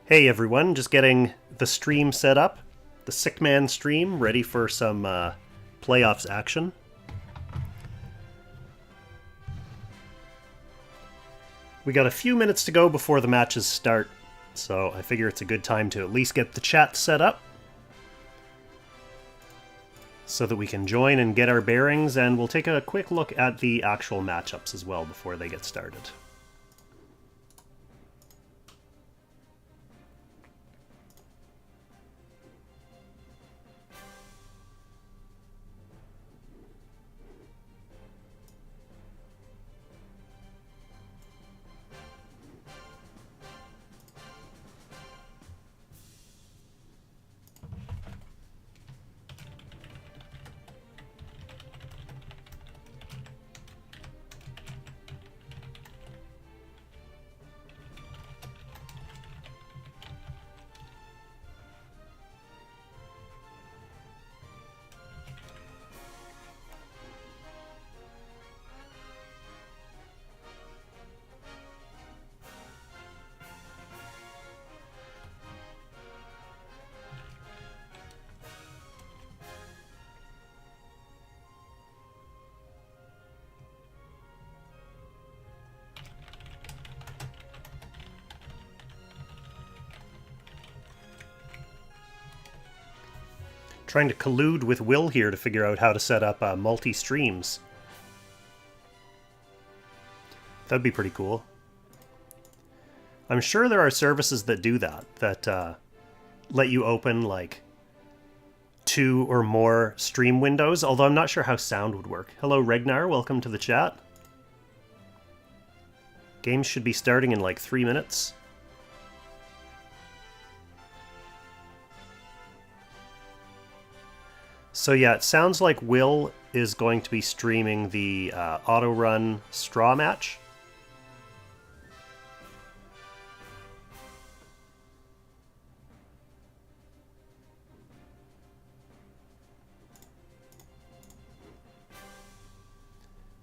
Hey everyone, just getting the stream set up. The Sick Man stream, ready for some playoffs action. We got a few minutes to go before the matches start, so I figure it's a good time to at least get the chat set up so that we can join and get our bearings, and we'll take a quick look at the actual matchups as well before they get started. Trying to collude with Will here to figure out how to set up multi-streams. That'd be pretty cool. I'm sure there are services that do that let you open like 2 or more stream windows, although I'm not sure how sound would work. Hello Regnar, welcome to the chat. Games should be starting in like 3 minutes. So yeah, it sounds like Will is going to be streaming the Autorun straw match.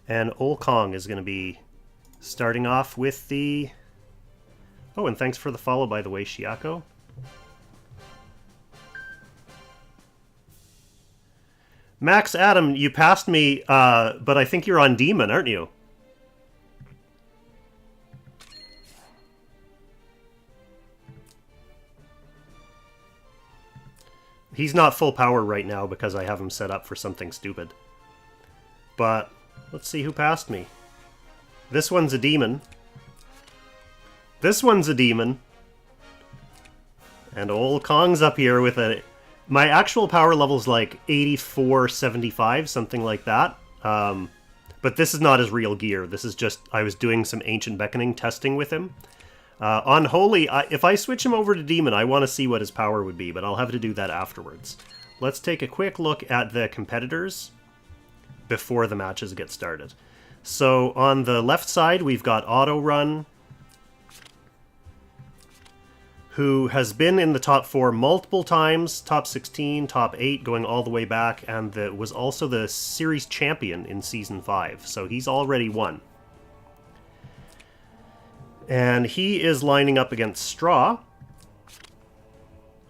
And Ol Kong is going to be starting off with the... Oh, and thanks for the follow, by the way, Shiako. Max Adam, you passed me, but I think you're on Demon, aren't you? He's not full power right now because I have him set up for something stupid. But let's see who passed me. This one's a Demon. This one's a Demon. And Ol Kong's up here with a... My actual power level is like 84, 75, something like that. But this is not his real gear. This is just, I was doing some Ancient Beckoning testing with him. On Holy, if I switch him over to Demon, I want to see what his power would be, but I'll have to do that afterwards. Let's take a quick look at the competitors before the matches get started. So on the left side, we've got Autorun, who has been in the top 4 multiple times, top 16, top 8, going all the way back, and was also the series champion in Season 5, so he's already won. And he is lining up against Straw,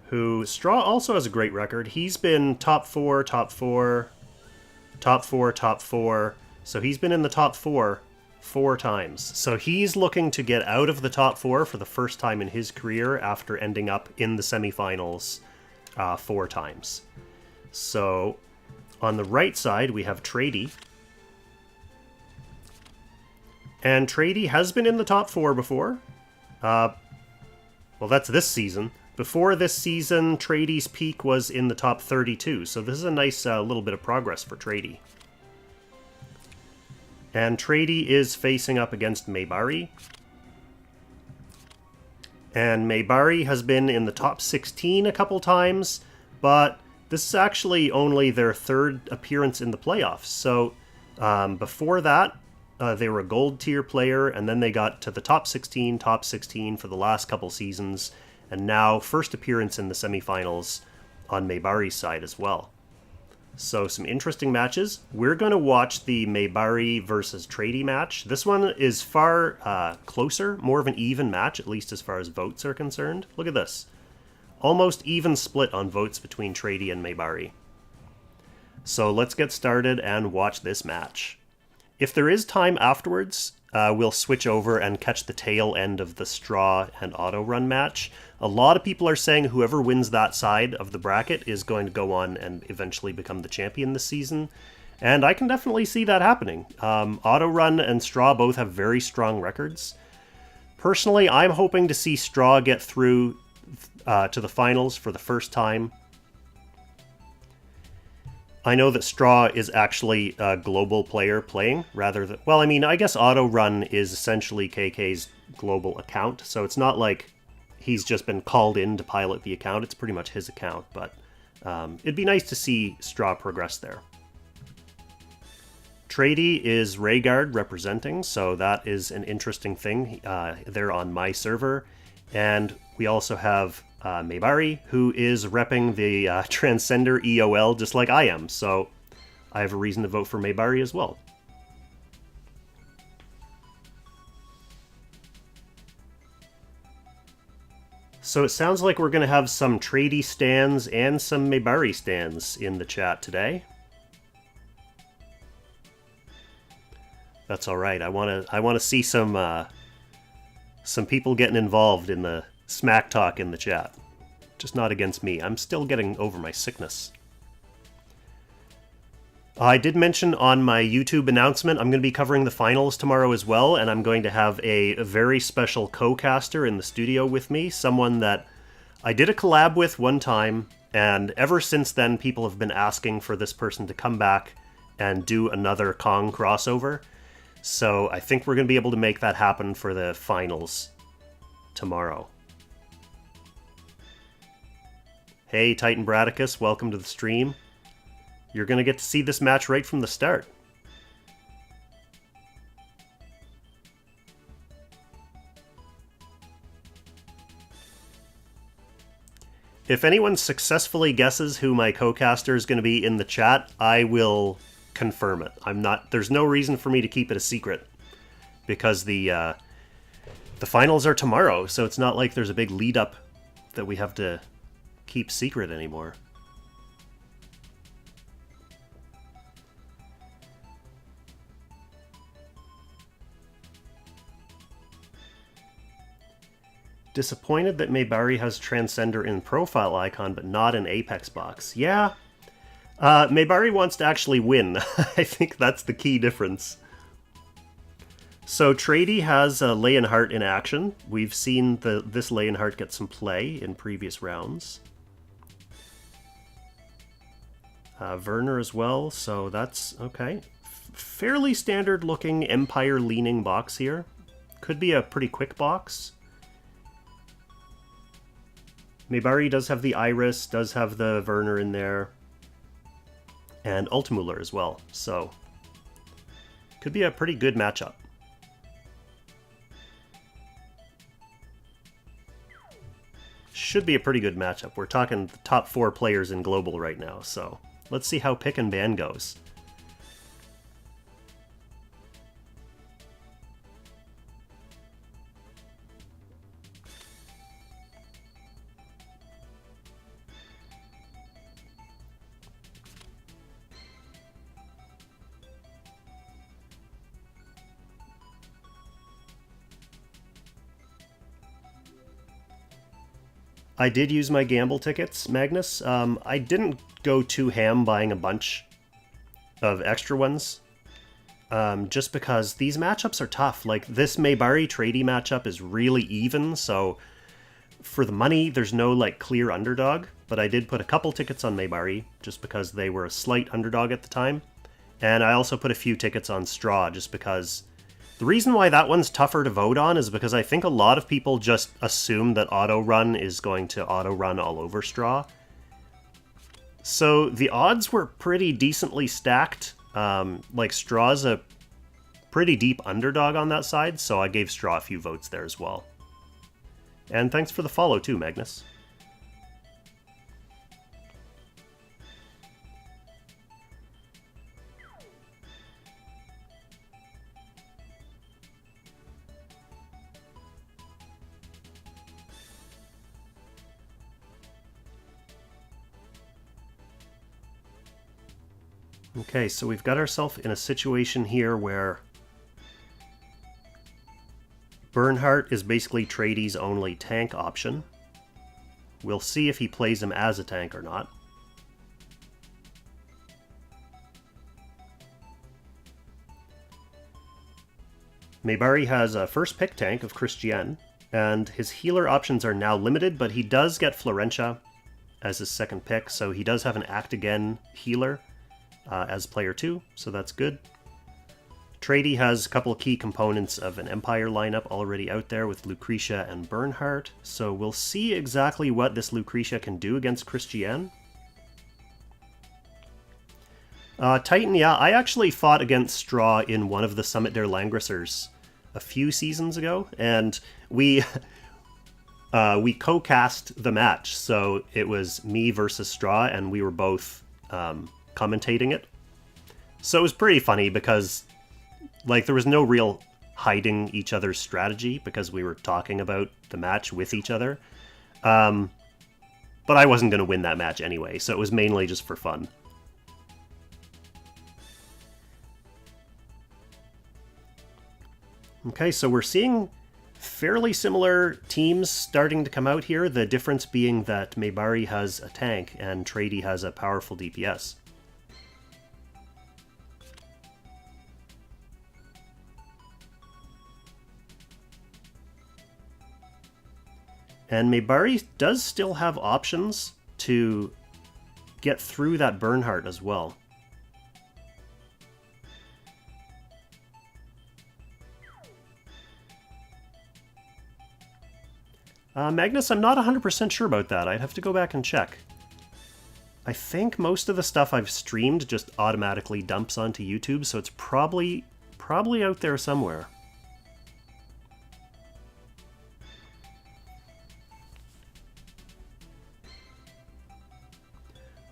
who... Straw also has a great record. He's been top 4, top 4, top 4, top 4, so he's been in the top 4 times. So he's looking to get out of the top 4 for the first time in his career after ending up in the semifinals 4 times. So on the right side, we have Tradey. And Tradey has been in the top 4 before. Well, that's this season. Before this season, Tradey's peak was in the top 32. So this is a nice little bit of progress for Tradey. And Tradey is facing up against Maebari. And Maebari has been in the top 16 a couple times, but this is actually only their 3rd appearance in the playoffs. So before that, they were a gold tier player, and then they got to the top 16 for the last couple seasons, and now first appearance in the semifinals on Maebari's side as well. So some interesting matches. We're going to watch the Maebari versus Tradey match. This one is far closer, more of an even match, at least as far as votes are concerned. Look at this. Almost even split on votes between Tradey and Maebari. So let's get started and watch this match. If there is time afterwards, we'll switch over and catch the tail end of the Straw and Autorun match. A lot of people are saying whoever wins that side of the bracket is going to go on and eventually become the champion this season. And I can definitely see that happening. Autorun and Straw both have very strong records. Personally, I'm hoping to see Straw get through to the finals for the first time. I know that Straw is actually a global player playing, rather than... Well, I mean, I guess Autorun is essentially KK's global account, so it's not like he's just been called in to pilot the account. It's pretty much his account, but it'd be nice to see Straw progress there. Tradey is Rhaegar representing, so that is an interesting thing. They're on my server. And we also have Maebari, who is repping the Transcender EOL just like I am, so I have a reason to vote for Maebari as well. So it sounds like we're going to have some Tradey stands and some Maebari stands in the chat today. That's all right. I want to see some people getting involved in the smack talk in the chat. Just not against me. I'm still getting over my sickness. I did mention on my YouTube announcement I'm going to be covering the finals tomorrow as well, and I'm going to have a very special co-caster in the studio with me, someone that I did a collab with one time, and ever since then people have been asking for this person to come back and do another Kong crossover. So I think we're going to be able to make that happen for the finals tomorrow. Hey, Titan Bradicus, welcome to the stream. You're going to get to see this match right from the start. If anyone successfully guesses who my co-caster is going to be in the chat, I will confirm it. There's no reason for me to keep it a secret, because the finals are tomorrow, so it's not like there's a big lead up that we have to keep secret anymore. Disappointed that Maebari has Transcender in profile icon, but not in Apex box. Yeah, Maebari wants to actually win. I think that's the key difference. So Tradey has Leonhardt in action. We've seen this Leonhardt get some play in previous rounds. Werner as well, so that's okay. Fairly standard looking Empire leaning box here. Could be a pretty quick box. Maebari does have the Iris, does have the Werner in there. And Ultimuller as well, so could be a pretty good matchup. Should be a pretty good matchup. We're talking the top 4 players in Global right now, so let's see how pick and ban goes. I did use my gamble tickets, Magnus. I didn't go too ham buying a bunch of extra ones, just because these matchups are tough. Like, this Maebari Tradey matchup is really even, so for the money, there's no, like, clear underdog, but I did put a couple tickets on Maebari, just because they were a slight underdog at the time, and I also put a few tickets on Straw, just because... The reason why that one's tougher to vote on is because I think a lot of people just assume that Autorun is going to Autorun all over Straw. So the odds were pretty decently stacked. Like, Straw's a pretty deep underdog on that side, so I gave Straw a few votes there as well. And thanks for the follow too, Magnus. Okay, so we've got ourselves in a situation here where Bernhardt is basically Tradey's only tank option. We'll see if he plays him as a tank or not. Maebari has a first pick tank of Christian, and his healer options are now limited, but he does get Florentia as his second pick, so he does have an Act Again healer as player 2, so that's good. Tradey has a couple key components of an Empire lineup already out there with Lucretia and Bernhardt, so we'll see exactly what this Lucretia can do against Christian. Titan, yeah, I actually fought against Straw in one of the Summit der Langrissers a few seasons ago, and we co-cast the match, so it was me versus Straw, and we were both commentating it. So it was pretty funny because, like, there was no real hiding each other's strategy because we were talking about the match with each other. But I wasn't going to win that match anyway, so it was mainly just for fun. Okay, so we're seeing fairly similar teams starting to come out here, the difference being that Maebari has a tank and Tradey has a powerful DPS. And Maebari does still have options to get through that Bernhardt as well. Magnus, I'm not 100% sure about that. I'd have to go back and check. I think most of the stuff I've streamed just automatically dumps onto YouTube, so it's probably out there somewhere.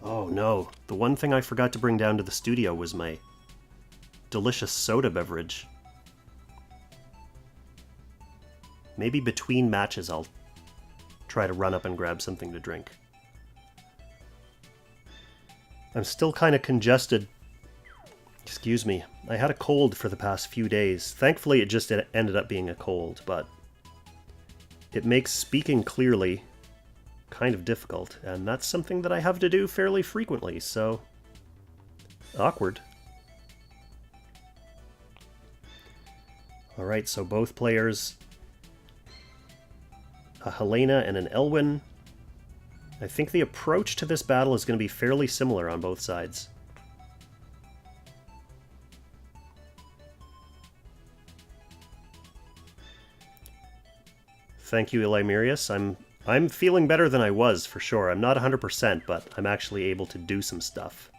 Oh no, the one thing I forgot to bring down to the studio was my delicious soda beverage. Maybe between matches I'll try to run up and grab something to drink. I'm still kind of congested. Excuse me. I had a cold for the past few days. Thankfully it just ended up being a cold, but it makes speaking clearly kind of difficult, and that's something that I have to do fairly frequently, so awkward. Alright, so both players, a Helena and an Elwyn. I think the approach to this battle is going to be fairly similar on both sides. Thank you, Elimirius. I'm feeling better than I was, for sure. I'm not 100%, but I'm actually able to do some stuff.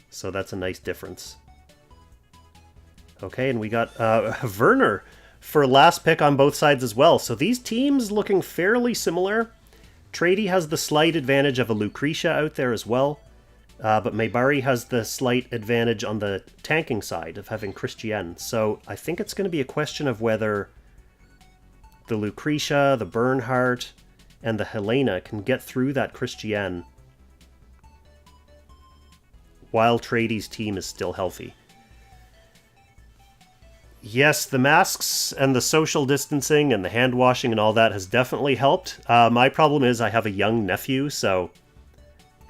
So that's a nice difference. Okay, and we got Werner for last pick on both sides as well. So these teams looking fairly similar. Tradey has the slight advantage of a Lucretia out there as well. But Maebari has the slight advantage on the tanking side of having Christian. So I think it's going to be a question of whether the Lucretia, the Bernhardt, and the Helena can get through that Christian while Tradey's team is still healthy. Yes, the masks and the social distancing and the hand washing and all that has definitely helped. My problem is I have a young nephew, so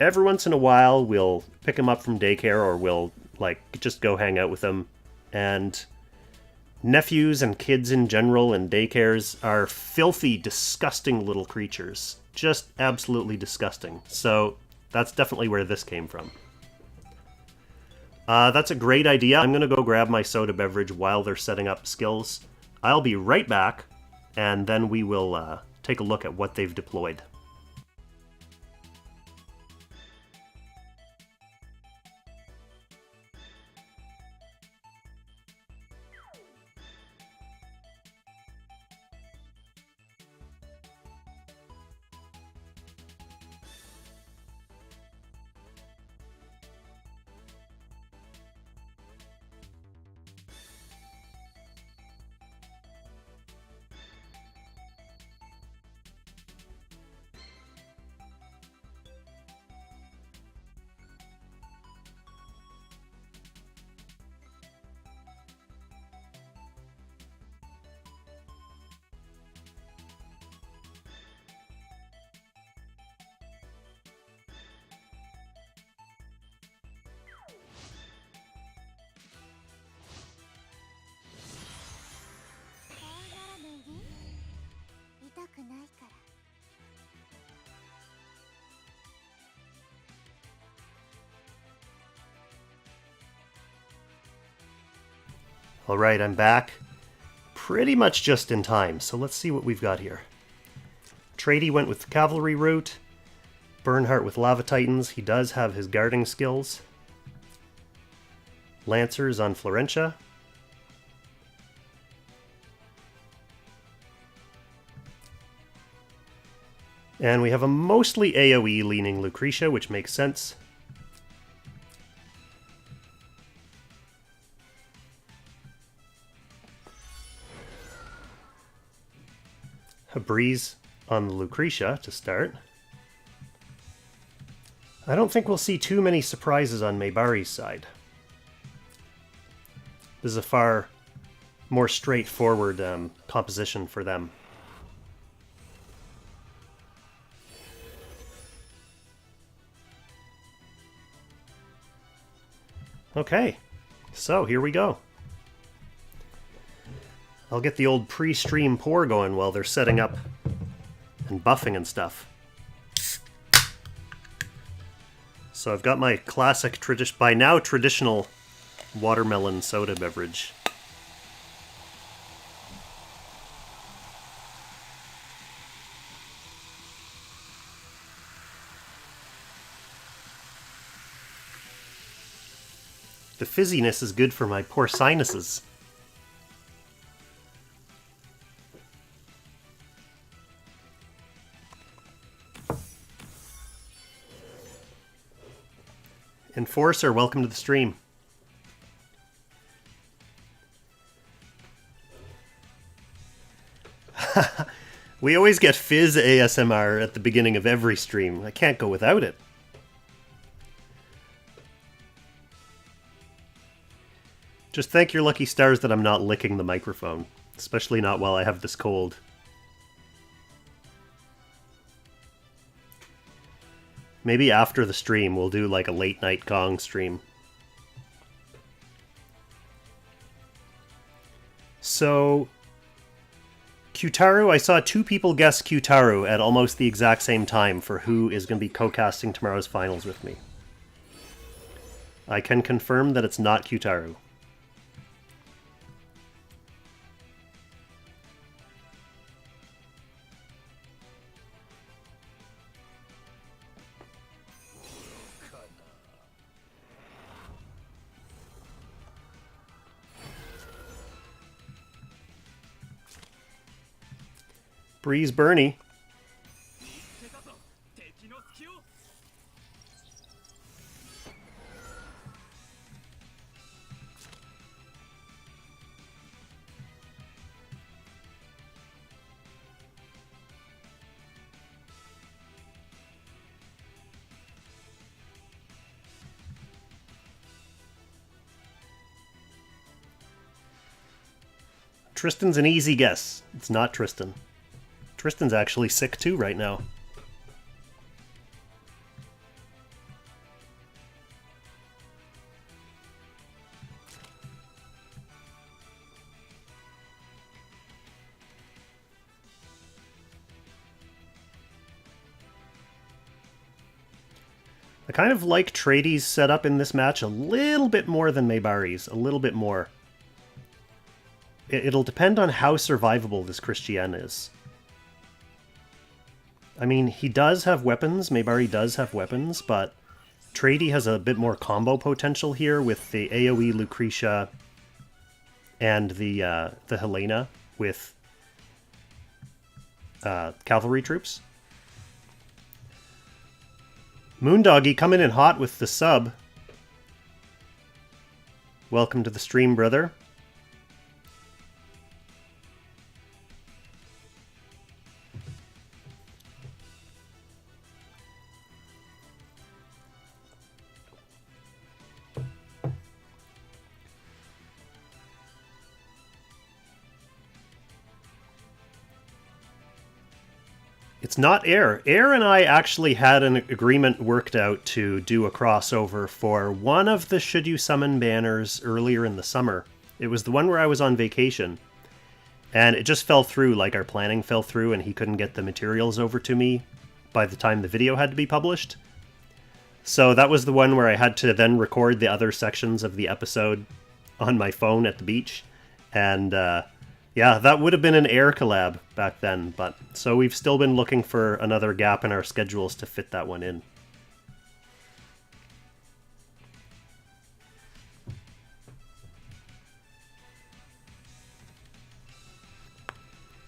every once in a while we'll pick him up from daycare or we'll like just go hang out with him. And nephews and kids in general and daycares are filthy, disgusting little creatures. Just absolutely disgusting. So that's definitely where this came from. That's a great idea. I'm going to go grab my soda beverage while they're setting up skills. I'll be right back, and then we will take a look at what they've deployed. Alright, I'm back. Pretty much just in time, so let's see what we've got here. Tradey went with the cavalry route. Bernhardt with Lava Titans. He does have his guarding skills. Lancers on Florentia. And we have a mostly AoE leaning Lucretia, which makes sense. A breeze on the Lucretia to start. I don't think we'll see too many surprises on Maebari's side. This is a far more straightforward composition for them. Okay, so here we go. I'll get the old pre-stream pour going while they're setting up and buffing and stuff. So I've got my classic, by now traditional watermelon soda beverage. The fizziness is good for my poor sinuses. Enforcer, welcome to the stream. We always get Fizz ASMR at the beginning of every stream. I can't go without it. Just thank your lucky stars that I'm not licking the microphone, especially not while I have this cold. Maybe after the stream we'll do like a late night Gong stream. So, Qtaru, I saw two people guess Qtaru at almost the exact same time for who is going to be co-casting tomorrow's finals with me. I can confirm that it's not Qtaru. Breeze Bernie. Tristan's an easy guess. It's not Tristan. Tristan's actually sick too right now. I kind of like Tradey's setup in this match a little bit more than Maebari's. A little bit more. It'll depend on how survivable this Christian is. I mean, he does have weapons, Maebari does have weapons, but Tradey has a bit more combo potential here with the AoE Lucretia and the Helena with cavalry troops. Moondoggy coming in hot with the sub. Welcome to the stream, brother. It's not Air. Air and I actually had an agreement worked out to do a crossover for one of the Should You Summon banners earlier in the summer. It was the one where I was on vacation. And it just fell through, like our planning fell through, and he couldn't get the materials over to me by the time the video had to be published. So that was the one where I had to then record the other sections of the episode on my phone at the beach. And yeah, that would have been an air collab back then, but so we've still been looking for another gap in our schedules to fit that one in.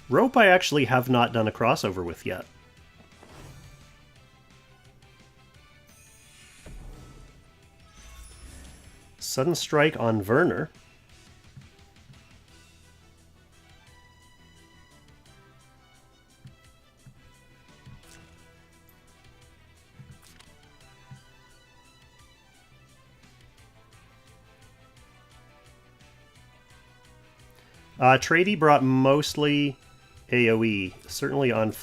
Rope I actually have not done a crossover with yet. Sudden Strike on Werner. Tradey brought mostly AoE, certainly on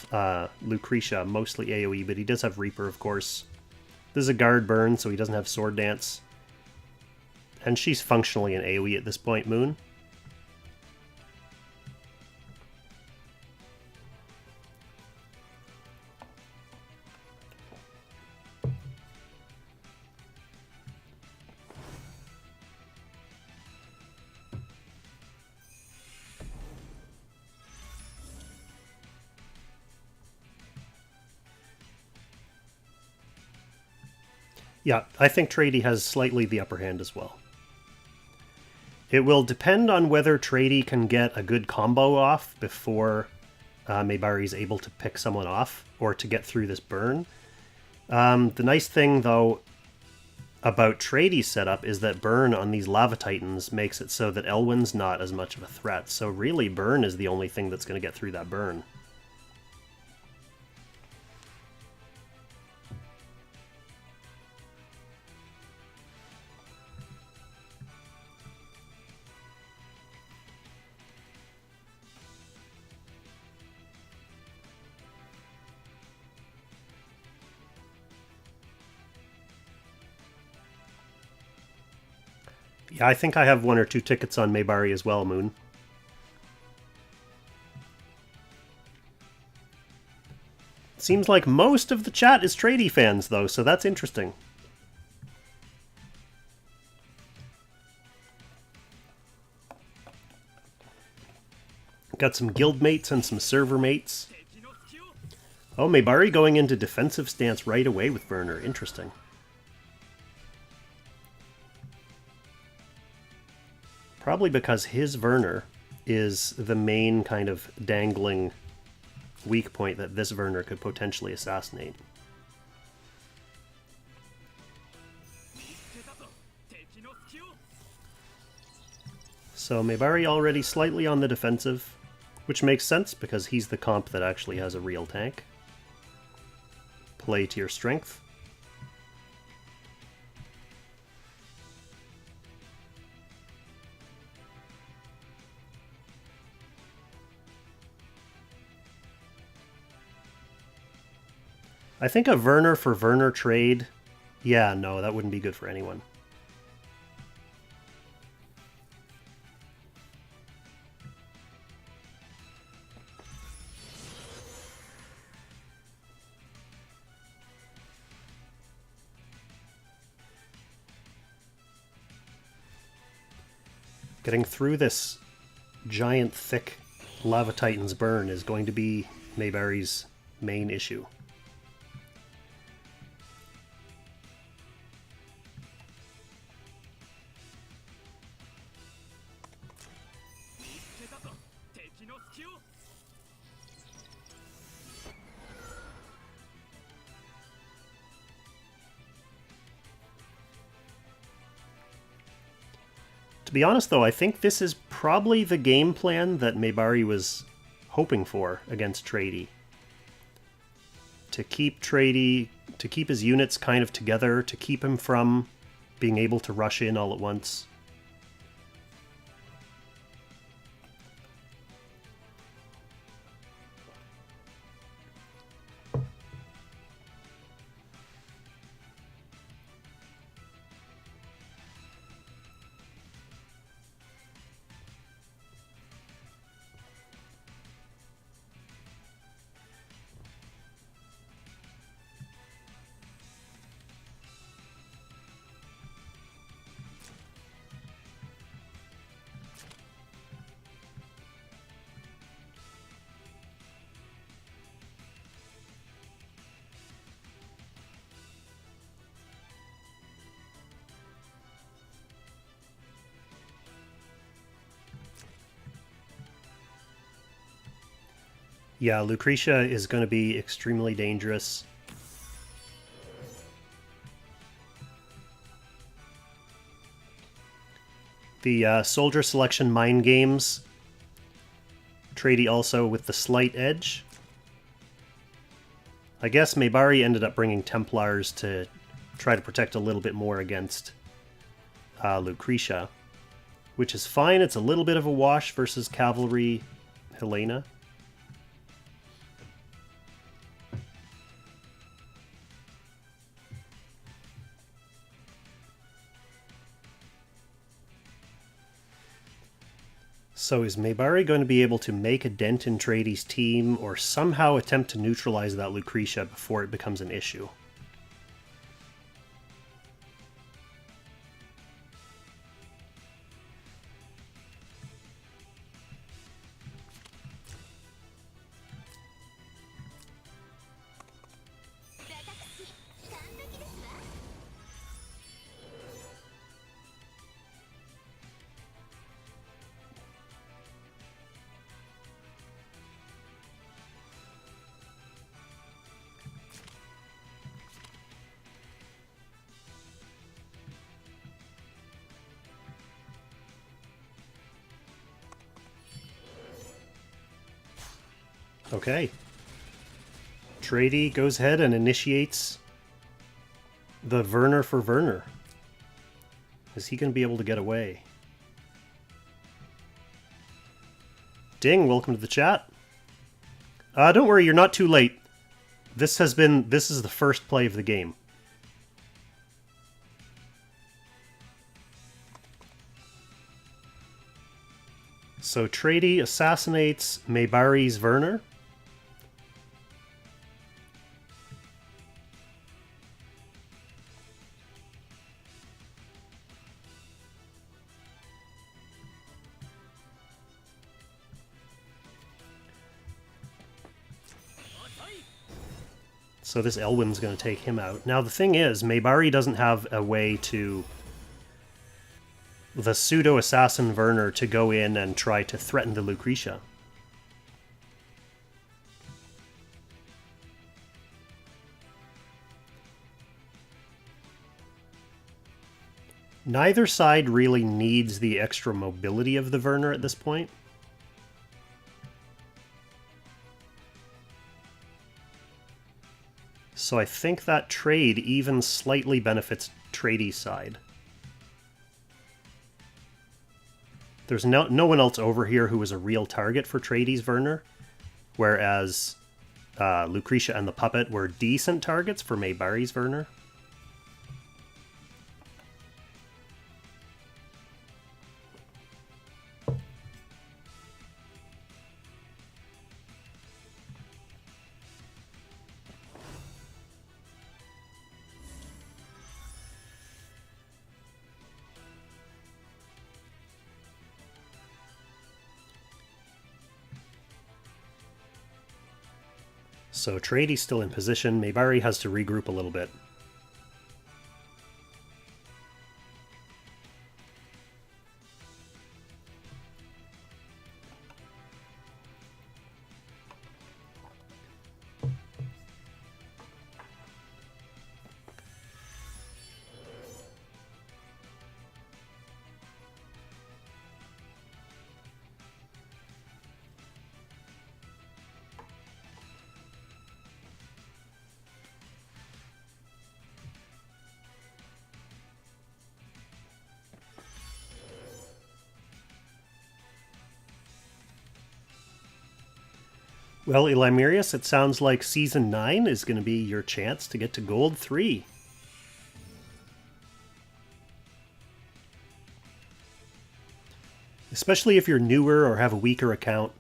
Lucretia, mostly AoE, but he does have Reaper, of course. This is a guard burn, so he doesn't have Sword Dance. And she's functionally an AoE at this point, Moon. Yeah, I think Tradey has slightly the upper hand as well. It will depend on whether Tradey can get a good combo off before Maebari is able to pick someone off or to get through this burn. The nice thing, though, about Tradey's setup is that burn on these Lava Titans makes it so that Elwyn's not as much of a threat. So really, burn is the only thing that's going to get through that burn. Yeah, I think I have 1 or 2 tickets on Maebari as well, Moon. Seems like most of the chat is Tradey fans, though, so that's interesting. Got some guild mates and some server mates. Oh, Maebari going into defensive stance right away with Werner. Interesting. Probably because his Werner is the main kind of dangling weak point that this Werner could potentially assassinate. So Maebari already slightly on the defensive, which makes sense because he's the comp that actually has a real tank. Play to your strength. I think a Werner for Werner trade, yeah, no, that wouldn't be good for anyone. Getting through this giant, thick Lava Titan's burn is going to be Maebari's main issue. To be honest, though, I think this is probably the game plan that Maebari was hoping for against Tradey. To keep Tradey, to keep his units kind of together, to keep him from being able to rush in all at once. Yeah, Lucretia is going to be extremely dangerous. The soldier selection mind games. Tradey also with the slight edge. I guess Maebari ended up bringing Templars to try to protect a little bit more against Lucretia, which is fine. It's a little bit of a wash versus Cavalry Helena. So is Maebari going to be able to make a dent in Tradey's team or somehow attempt to neutralize that Lucretia before it becomes an issue? Okay. Tradey goes ahead and initiates the Werner for Werner. Is he going to be able to get away? Ding, welcome to the chat. Don't worry, you're not too late. This is the first play of the game. So Tradey assassinates Maebari's Werner. So this Elwyn's going to take him out. Now the thing is, Maebari doesn't have a way to... the pseudo-assassin Werner to go in and try to threaten the Lucretia. Neither side really needs the extra mobility of the Werner at this point. So I think that trade even slightly benefits Tradey's side. There's no one else over here who is a real target for Tradey's Werner, whereas Lucretia and the Puppet were decent targets for Maebari's Werner. So Tradey's still in position. Maebari has to regroup a little bit. Well, Elimirius, it sounds like Season 9 is going to be your chance to get to Gold 3. Especially if you're newer or have a weaker account.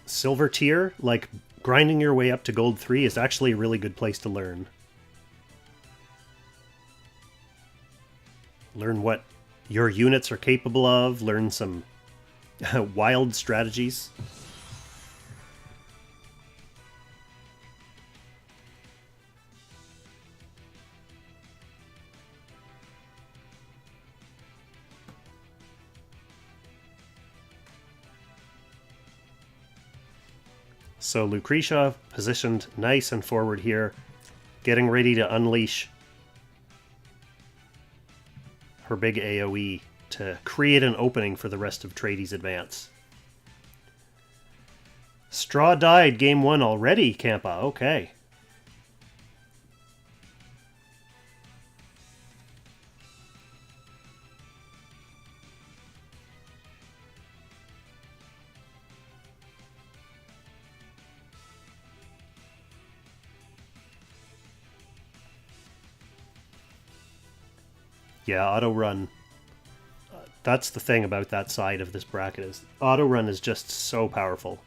Silver tier, like grinding your way up to Gold 3, is actually a really good place to learn. Learn what your units are capable of, learn some wild strategies. So Lucretia positioned nice and forward here, getting ready to unleash her big AoE to create an opening for the rest of Tradey's advance. Straw died game 1 already, Campa. Okay. Yeah, Autorun. That's the thing about that side of this bracket is Autorun is just so powerful.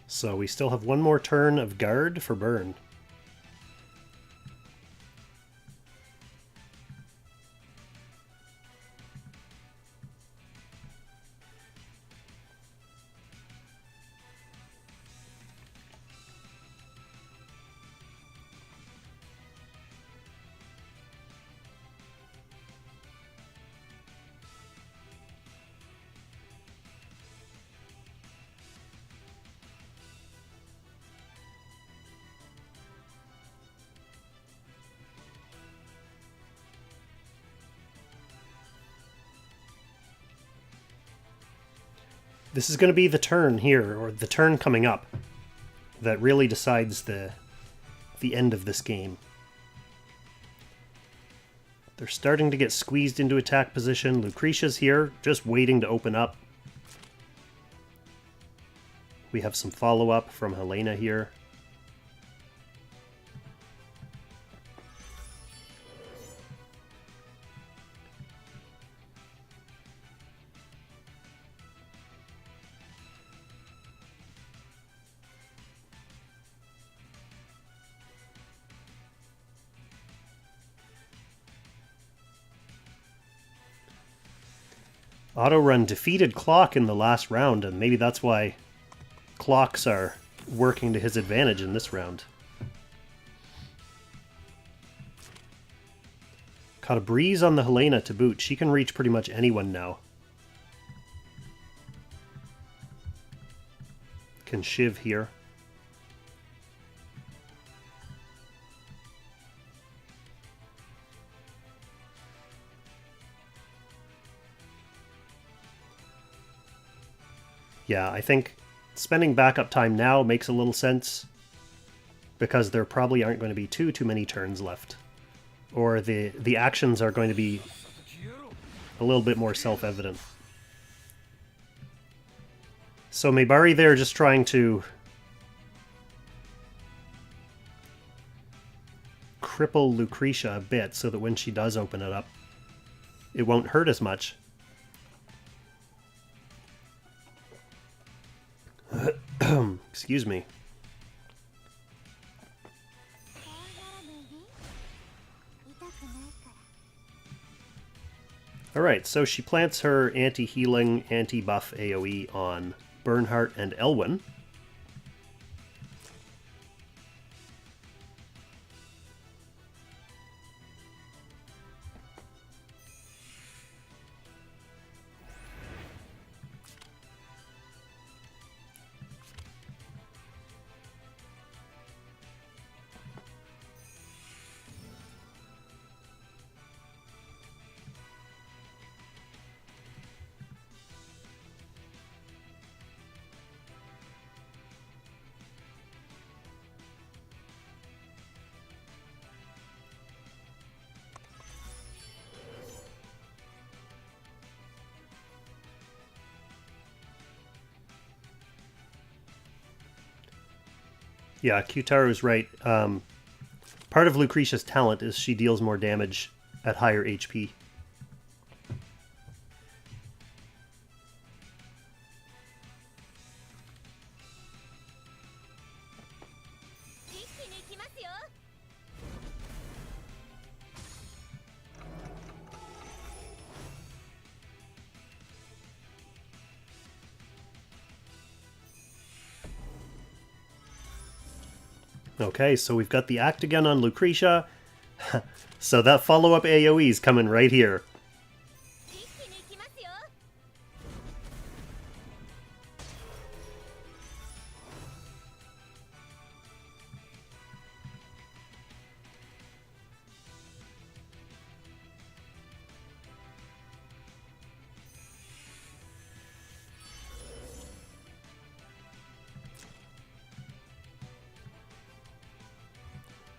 So we still have one more turn of guard for burn. This is going to be the turn here, or the turn coming up, that really decides the end of this game. They're starting to get squeezed into attack position. Lucretia's here, just waiting to open up. We have some follow-up from Helena here. Autorun defeated Clock in the last round, and maybe that's why Clocks are working to his advantage in this round. Caught a breeze on the Helena to boot. She can reach pretty much anyone now. Can shiv here. Yeah, I think spending backup time now makes a little sense because there probably aren't going to be too many turns left. Or the actions are going to be a little bit more self-evident. So Maebari there just trying to cripple Lucretia a bit so that when she does open it up, it won't hurt as much. Excuse me. Alright, so she plants her anti-healing, anti-buff AoE on Bernhardt and Elwyn. Yeah, Qtaru's right. Part of Lucretia's talent is she deals more damage at higher HP. Okay, so we've got the act again on Lucretia. So that follow-up AoE is coming right here.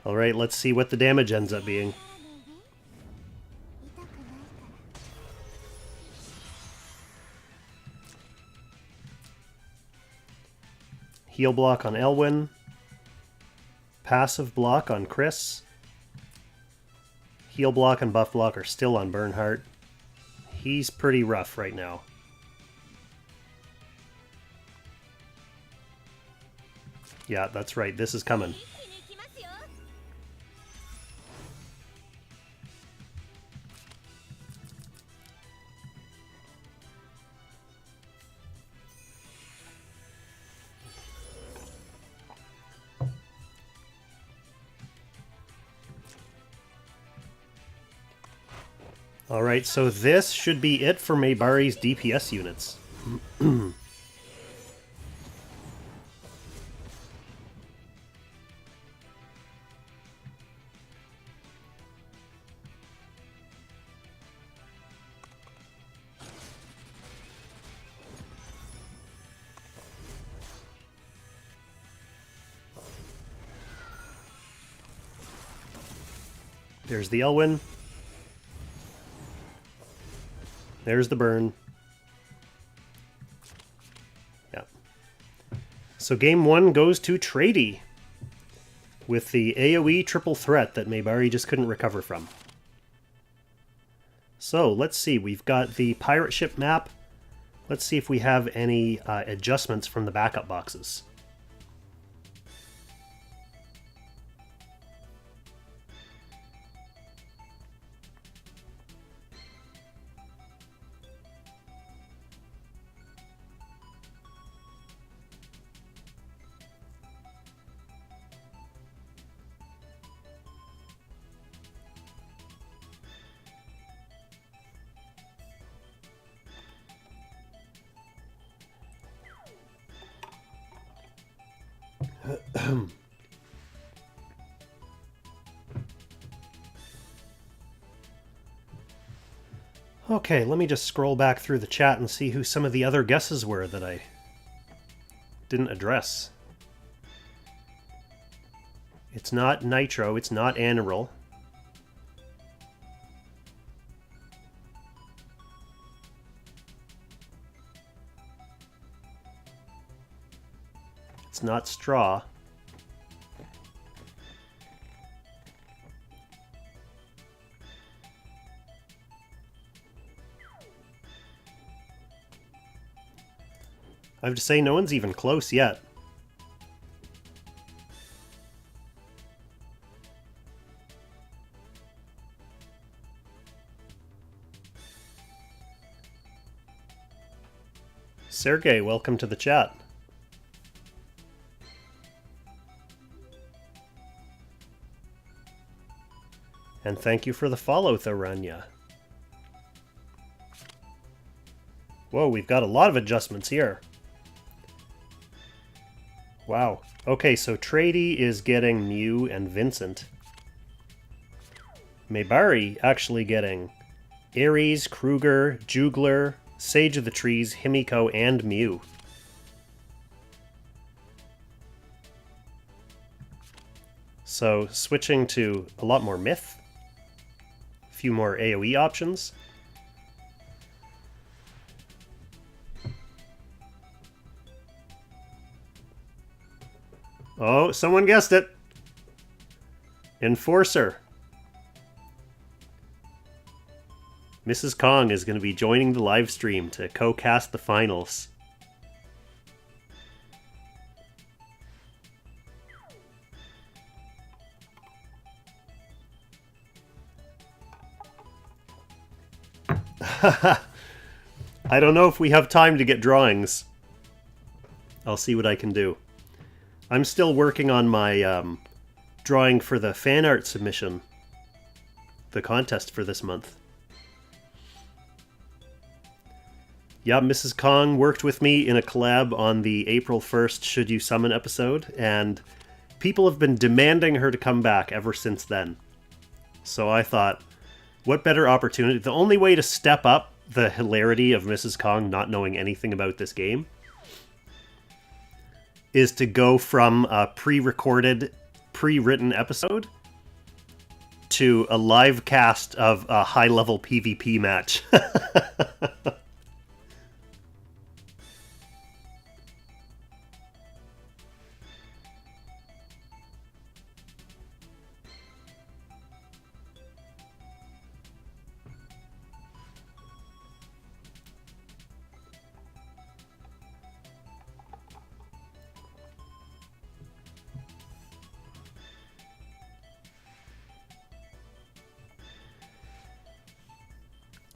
Alright, let's see what the damage ends up being. Heal block on Elwyn. Passive block on Chris. Heal block and buff block are still on Bernhardt. He's pretty rough right now. Yeah, that's right. This is coming. Alright, so this should be it for Maebari's DPS units. There's the Elwyn. There's the burn. Yeah. So game 1 goes to Tradey with the AoE triple threat that Maebari just couldn't recover from. So let's see, we've got the pirate ship map. Let's see if we have any adjustments from the backup boxes. Okay, let me just scroll back through the chat and see who some of the other guesses were that I didn't address. It's not Nitro, it's not Aniral. It's not Straw. I have to say, no one's even close yet. Sergey, welcome to the chat. And thank you for the follow, Tharanya. Whoa, we've got a lot of adjustments here. Wow. Okay, so Tradey is getting Mew and Vincent. Maebari actually getting Ares, Kruger, Jugler, Sage of the Trees, Himiko, and Mew. So switching to a lot more Myth. A few more AoE options. Oh, someone guessed it. Enforcer. Mrs. Kong is going to be joining the live stream to co-cast the finals. I don't know if we have time to get drawings. I'll see what I can do. I'm still working on my drawing for the fan art submission, the contest for this month. Yeah, Mrs. Kong worked with me in a collab on the April 1st Should You Summon episode, and people have been demanding her to come back ever since then. So I thought, what better opportunity? The only way to step up the hilarity of Mrs. Kong not knowing anything about this game is to go from a pre-recorded, pre-written episode to a live cast of a high-level PvP match.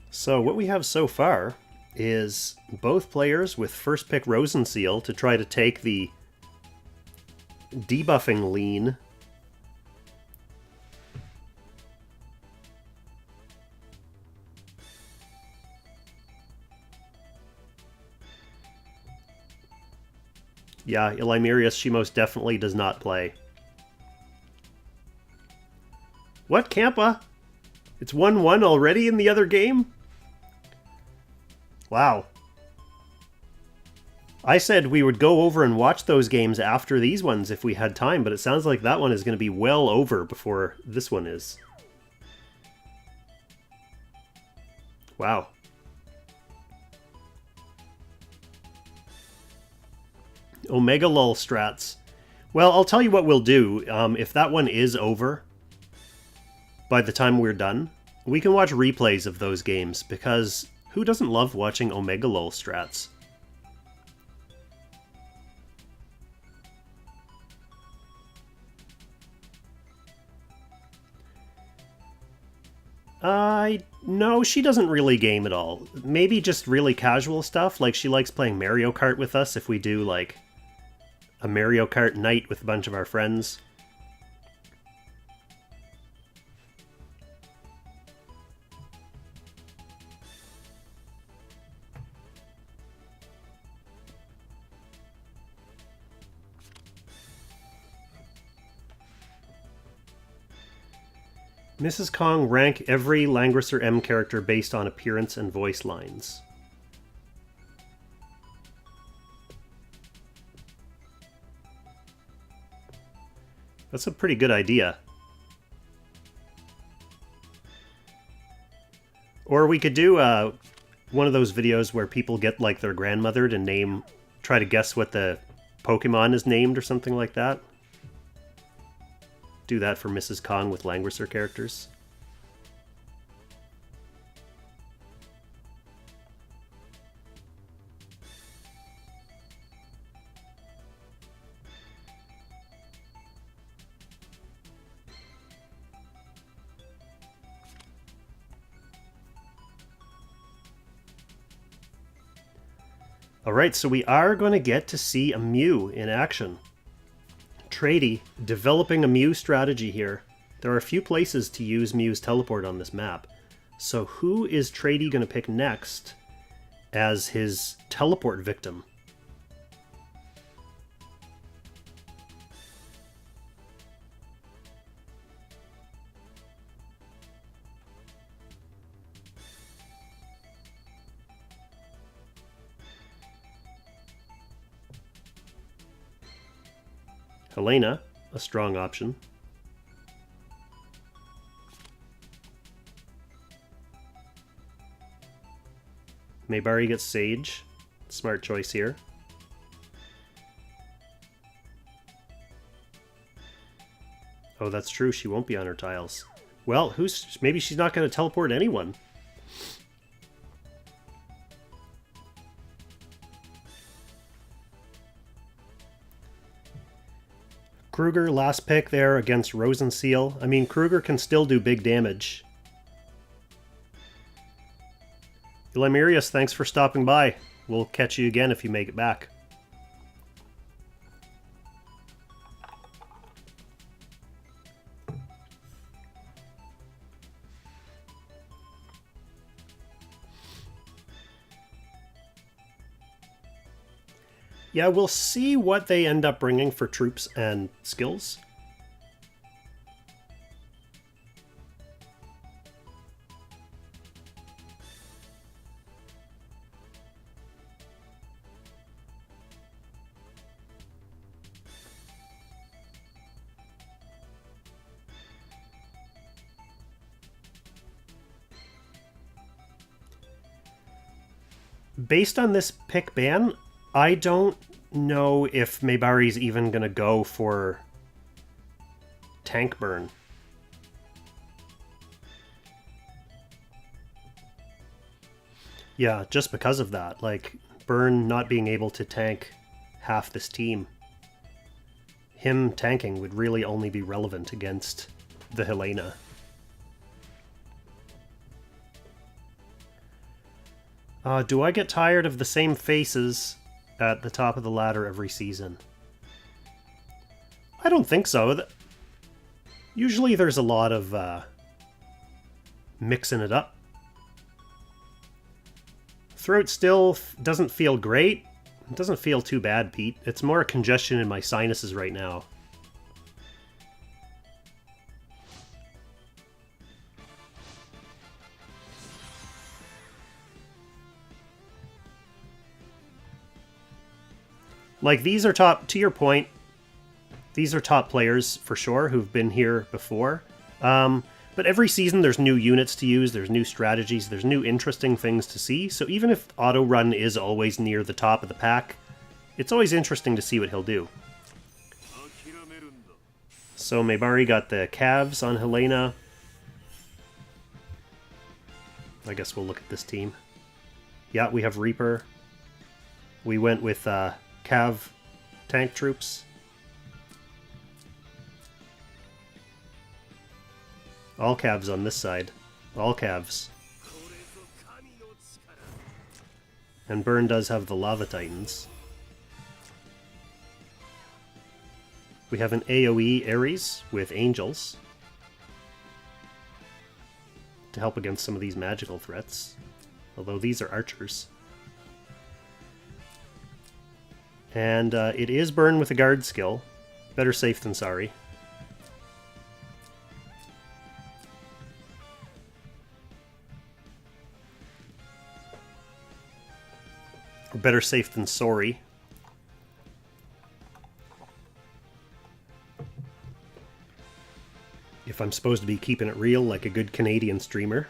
So what we have so far is both players with first pick Rosenseal to try to take the debuffing lean. Yeah, Elimirius, she most definitely does not play. What, Campa? It's 1-1 already in the other game? Wow. I said we would go over and watch those games after these ones if we had time, but it sounds like that one is going to be well over before this one is. Wow. Omega Lull strats. Well, I'll tell you what we'll do. If that one is over by the time we're done, we can watch replays of those games, because who doesn't love watching Omega Lull strats? No, she doesn't really game at all. Maybe just really casual stuff, like she likes playing Mario Kart with us if we do, like, a Mario Kart night with a bunch of our friends. Mrs. Kong rank every Langrisser M character based on appearance and voice lines. That's a pretty good idea. Or we could do one of those videos where people get like their grandmother to try to guess what the Pokemon is named or something like that. Do that for Mrs. Kong with Langrisser characters. Alright, so we are going to get to see a Mew in action. Tradey developing a Mew strategy here. There are a few places to use Mew's teleport on this map. So who is Tradey going to pick next as his teleport victim? Helena, a strong option. Maebari gets Sage. Smart choice here. Oh, that's true. She won't be on her tiles. Well, maybe she's not going to teleport anyone. Kruger, last pick there against Rosenseal. I mean, Kruger can still do big damage. Elimirius, thanks for stopping by. We'll catch you again if you make it back. Yeah, we'll see what they end up bringing for troops and skills. Based on this pick ban, I don't know if Maebari's even going to go for tank burn. Yeah, just because of that. Like, burn not being able to tank half this team. Him tanking would really only be relevant against the Helena. Do I get tired of the same faces at the top of the ladder every season? I don't think so. Usually there's a lot of mixing it up. Throat still doesn't feel great. It doesn't feel too bad, Pete. It's more congestion in my sinuses right now. Like, these are top, to your point, these are top players for sure who've been here before. But every season there's new units to use, there's new strategies, there's new interesting things to see. So even if Autorun is always near the top of the pack, it's always interesting to see what he'll do. So Maebari got the calves on Helena. I guess we'll look at this team. Yeah, we have Reaper. We went with Cav tank troops. All calves on this side. All calves. And Burn does have the Lava Titans. We have an AoE Ares with Angels to help against some of these magical threats. Although these are archers. And it is Burn with a guard skill. Better safe than sorry. Or better safe than sorry. If I'm supposed to be keeping it real like a good Canadian streamer.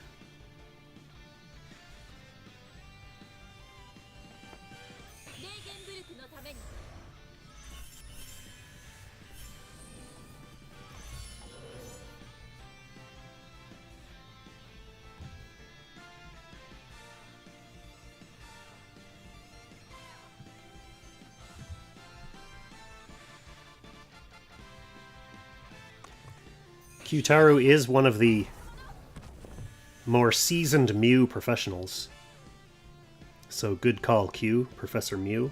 Qtaru is one of the more seasoned Mew professionals. So good call, Q, Professor Mew.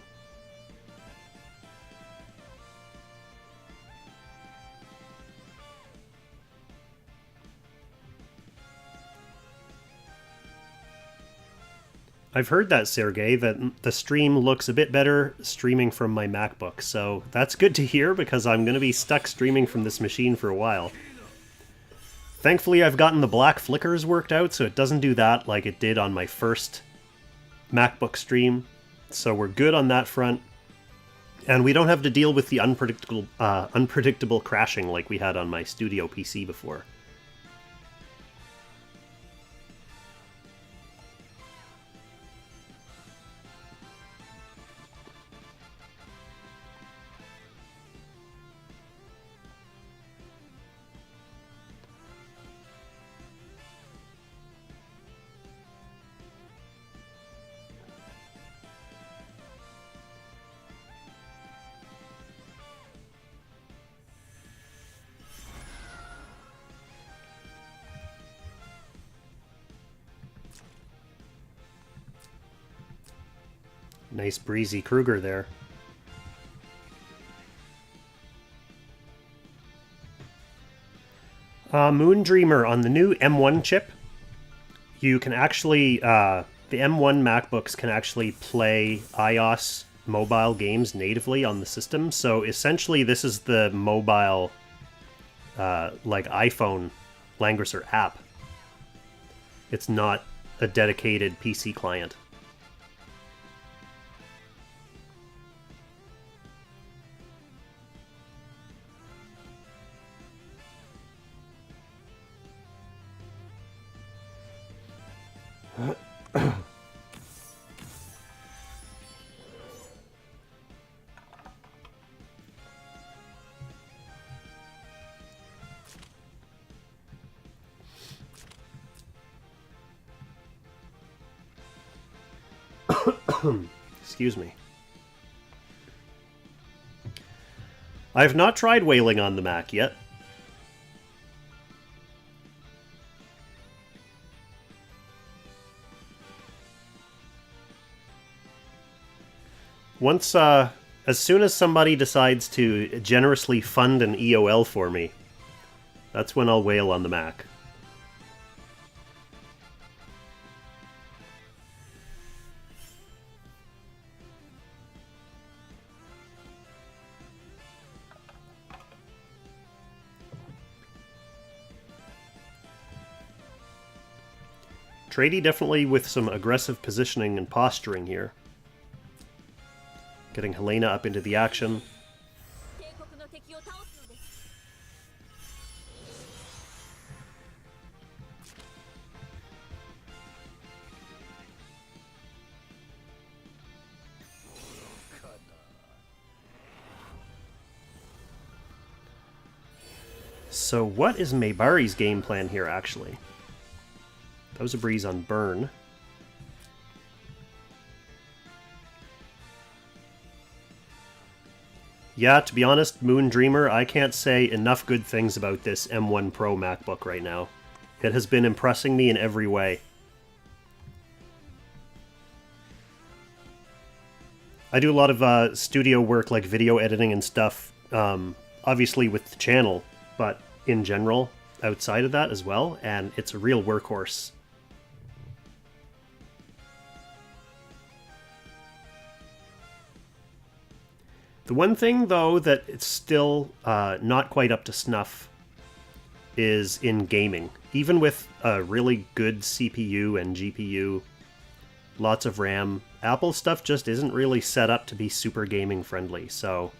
I've heard that, Sergey, that the stream looks a bit better streaming from my MacBook, so that's good to hear because I'm going to be stuck streaming from this machine for a while. Thankfully, I've gotten the black flickers worked out, so it doesn't do that like it did on my first MacBook stream. So we're good on that front. And we don't have to deal with the unpredictable crashing like we had on my studio PC before. Nice breezy Kruger there. Moondreamer on the new M1 chip. You can actually, the M1 MacBooks can actually play iOS mobile games natively on the system. So essentially, this is the mobile, like iPhone Langrisser app. It's not a dedicated PC client. Excuse me. I have not tried whaling on the Mac yet. Once, as soon as somebody decides to generously fund an EOL for me, that's when I'll whale on the Mac. Tradey definitely with some aggressive positioning and posturing here. Getting Helena up into the action. So what is Maebari's game plan here, actually? That was a breeze on burn. Yeah, to be honest, Moon Dreamer, I can't say enough good things about this M1 Pro MacBook right now. It has been impressing me in every way. I do a lot of studio work, like video editing and stuff, obviously with the channel, but in general, outside of that as well, and it's a real workhorse. The one thing, though, that it's still not quite up to snuff is in gaming. Even with a really good CPU and GPU, lots of RAM, Apple stuff just isn't really set up to be super gaming friendly. So,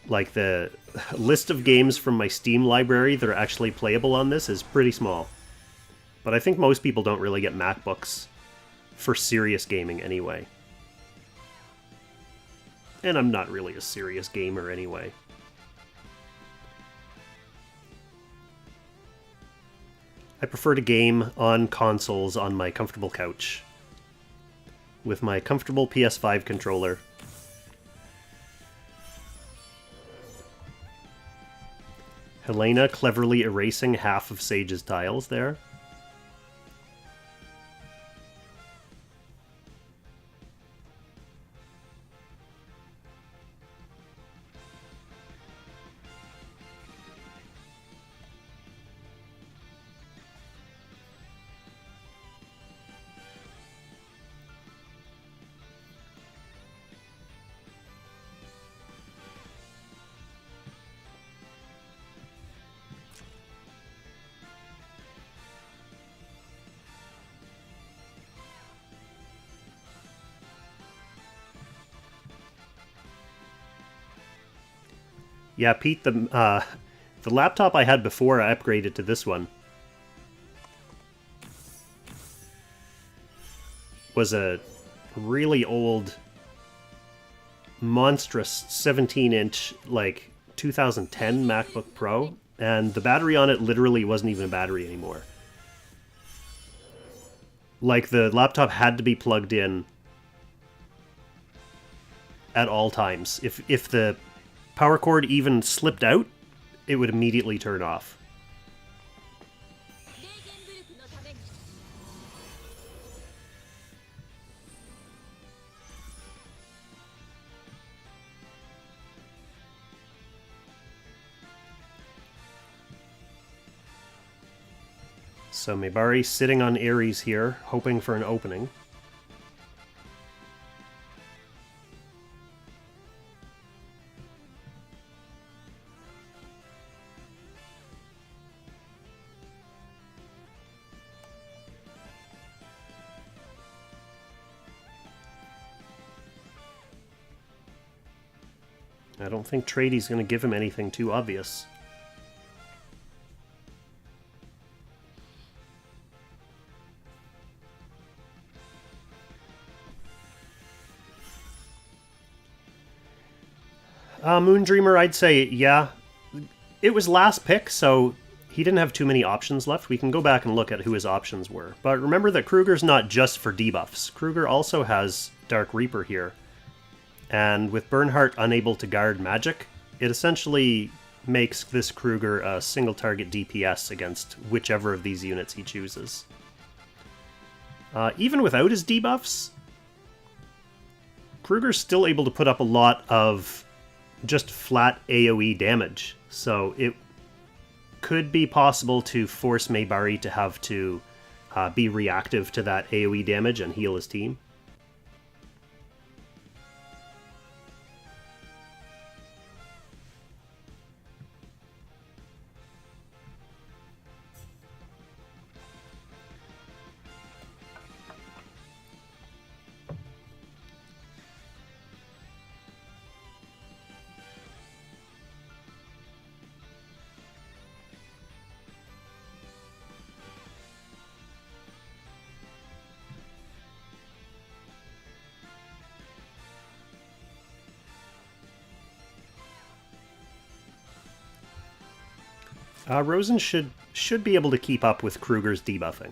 like, the list of games from my Steam library that are actually playable on this is pretty small. But I think most people don't really get MacBooks for serious gaming anyway. And I'm not really a serious gamer anyway. I prefer to game on consoles on my comfortable couch with my comfortable PS5 controller. Helena cleverly erasing half of Sage's tiles there. Yeah, Pete, the laptop I had before I upgraded to this one was a really old, monstrous 17-inch, like, 2010 MacBook Pro, and the battery on it literally wasn't even a battery anymore. Like, the laptop had to be plugged in at all times. If the power cord even slipped out, it would immediately turn off. So Maebari sitting on Ares here, hoping for an opening. I don't think Tradey's going to give him anything too obvious. Moondreamer, I'd say, yeah. It was last pick, so he didn't have too many options left. We can go back and look at who his options were. But remember that Kruger's not just for debuffs. Kruger also has Dark Reaper here. And with Bernhardt unable to guard magic, it essentially makes this Kruger a single target DPS against whichever of these units he chooses. Even without his debuffs, Kruger's still able to put up a lot of just flat AoE damage. So it could be possible to force Maebari to have to be reactive to that AoE damage and heal his team. Rosen should be able to keep up with Kruger's debuffing.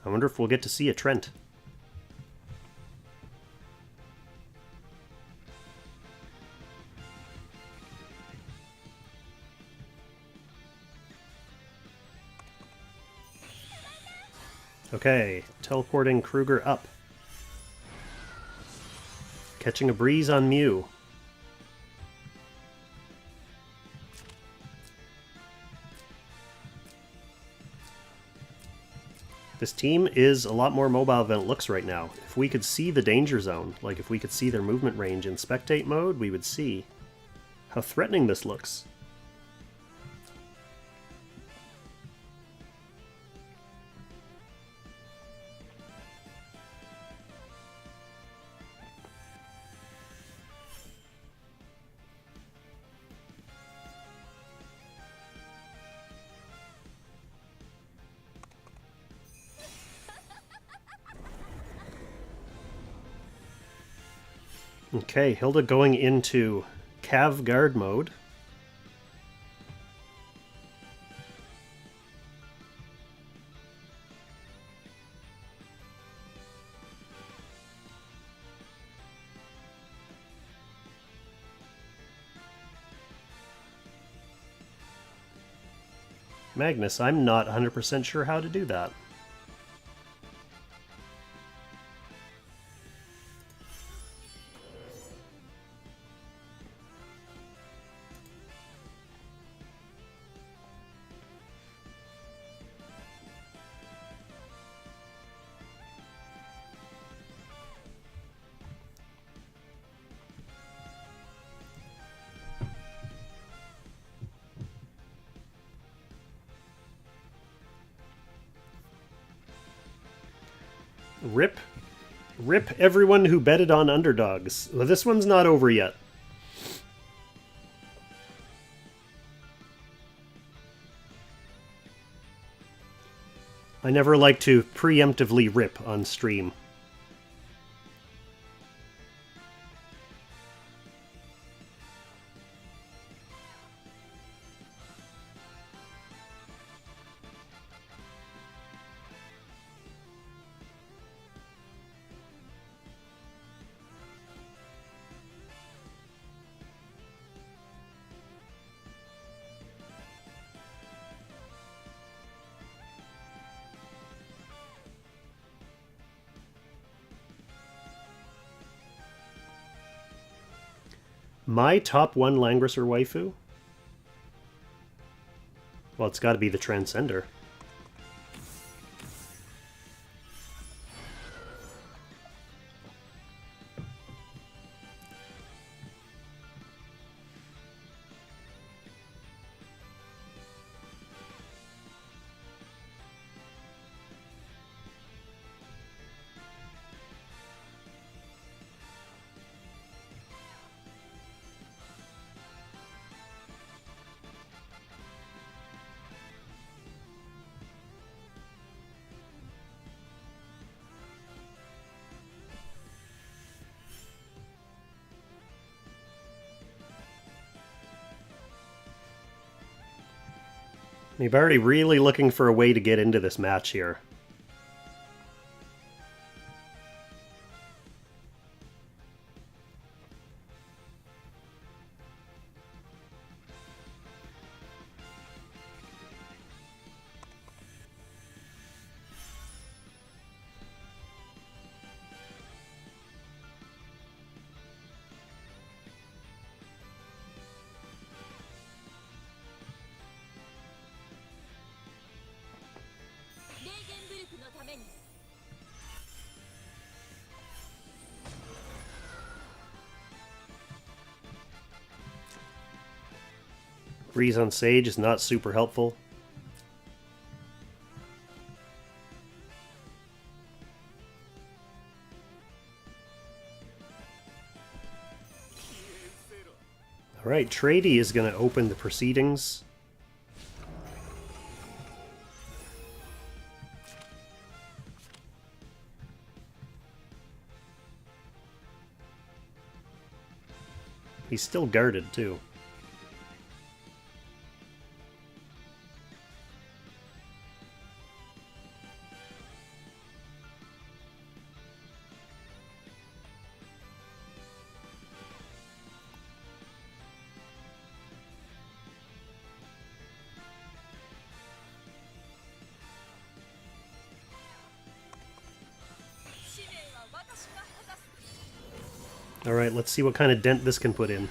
I wonder if we'll get to see a Trent. Okay, teleporting Kruger up. Catching a breeze on Mew. This team is a lot more mobile than it looks right now. If we could see the danger zone, like if we could see their movement range in spectate mode, we would see how threatening this looks. Okay, Hilda going into Cav Guard mode. Magnus, I'm not 100% sure how to do that. Rip everyone who betted on underdogs. Well, this one's not over yet. I never like to preemptively rip on stream. My top one Langrisser waifu? Well, it's got to be the Transcender. Maebari really looking for a way to get into this match here. Breeze on Sage is not super helpful. Alright, Tradey is going to open the proceedings. He's still guarded, too. Alright, let's see what kind of dent this can put in.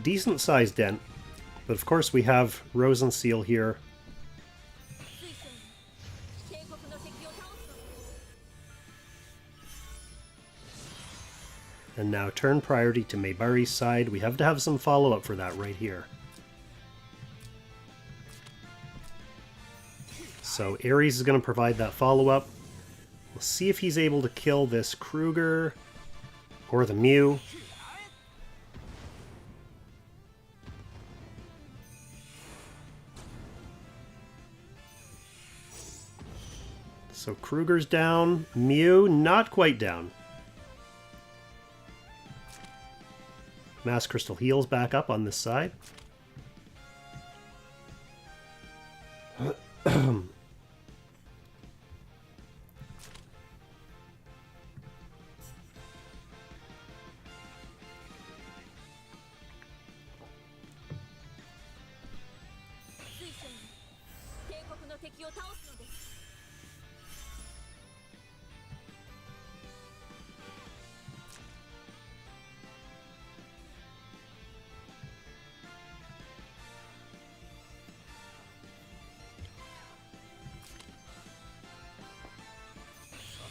Decent sized dent, but of course we have Rosenseal here. And now turn priority to Maebari's side. We have to have some follow-up for that right here. So Ares is going to provide that follow-up. We'll see if he's able to kill this Kruger or the Mew. So Kruger's down, Mew not quite down. Mass Crystal heals back up on this side.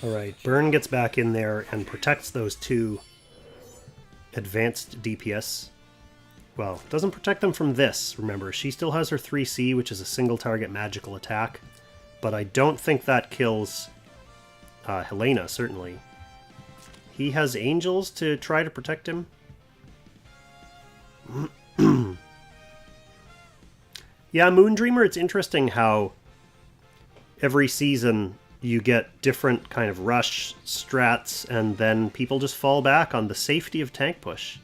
Alright, Burn gets back in there and protects those two advanced DPS. Well, doesn't protect them from this, remember. She still has her 3C, which is a single target magical attack. But I don't think that kills Helena, certainly. He has angels to try to protect him. Yeah, Moondreamer, it's interesting how every season you get different kind of rush strats, and then people just fall back on the safety of tank push.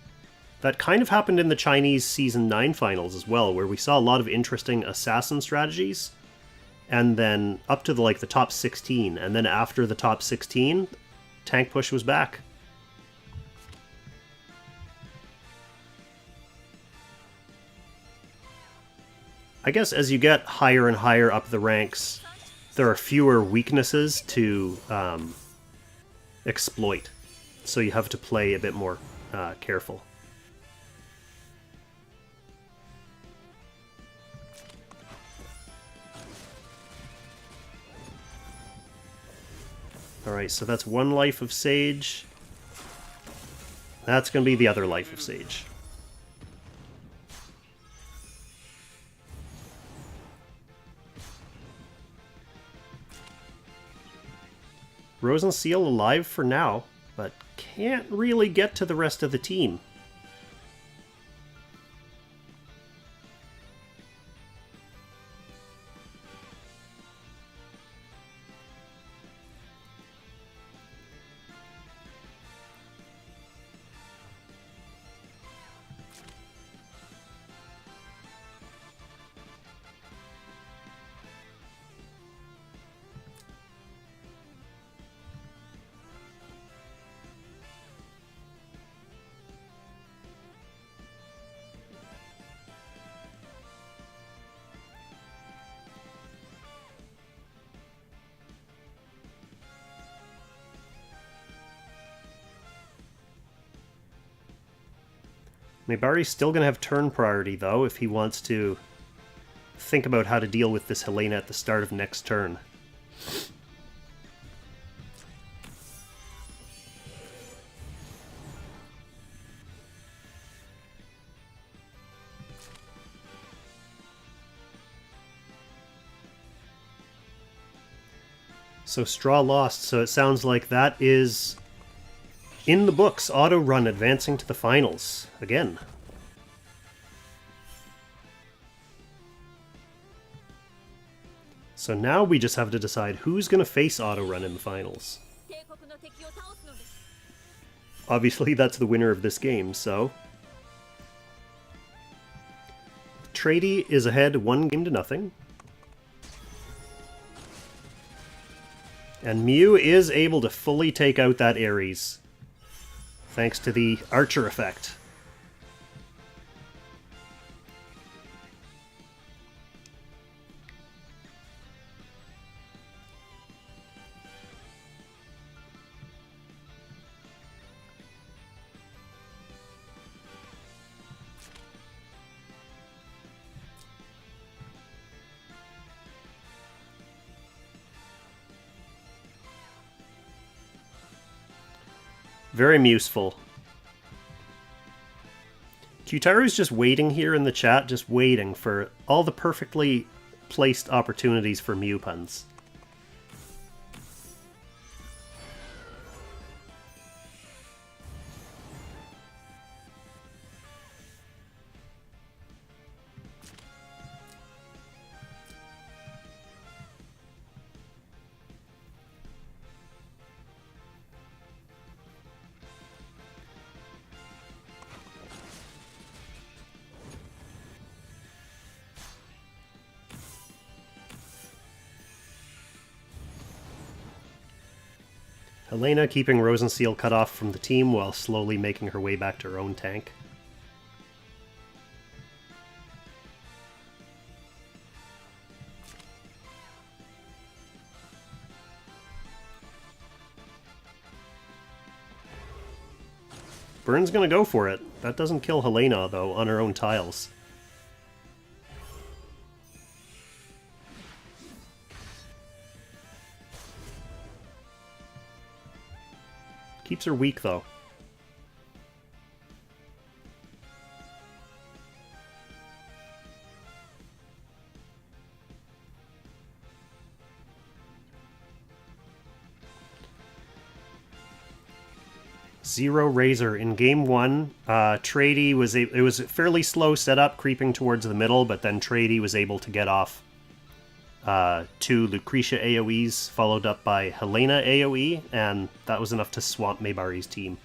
That kind of happened in the Chinese Season 9 finals as well, where we saw a lot of interesting assassin strategies, and then up to the top 16, and then after the top 16, tank push was back. I guess as you get higher and higher up the ranks, there are fewer weaknesses to exploit, so you have to play a bit more careful. Alright, so that's one life of Sage. That's going to be the other life of Sage. Rosenseal alive for now, but can't really get to the rest of the team. Maebari's still going to have turn priority, though, if he wants to think about how to deal with this Helena at the start of next turn. So Straw lost, so it sounds like that is in the books. Autorun advancing to the finals again. So now we just have to decide who's going to face Autorun in the finals. Obviously that's the winner of this game, so... Tradey is ahead 1-0. And Mew is able to fully take out that Ares, thanks to the Archer effect. Very useful. Qtaru's just waiting here in the chat, just waiting for all the perfectly placed opportunities for Mew puns. Helena keeping Rosenseal cut off from the team while slowly making her way back to her own tank. Burn's gonna go for it. That doesn't kill Helena, though, on her own tiles. Keeps her weak, though. Zero Razor in game one. Tradey was it was a fairly slow setup, creeping towards the middle, but then Tradey was able to get off two Lucretia AoEs, followed up by Helena AoE, and that was enough to swamp Maebari's team.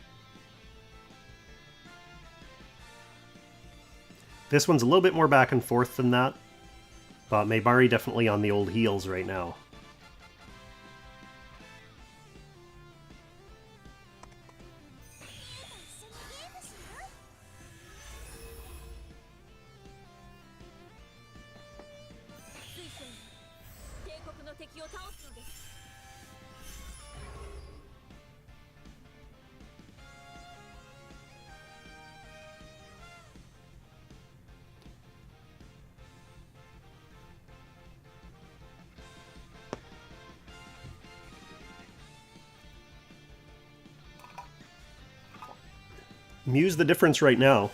This one's a little bit more back and forth than that, but Maebari definitely on the old heels right now. Mew's the difference right now.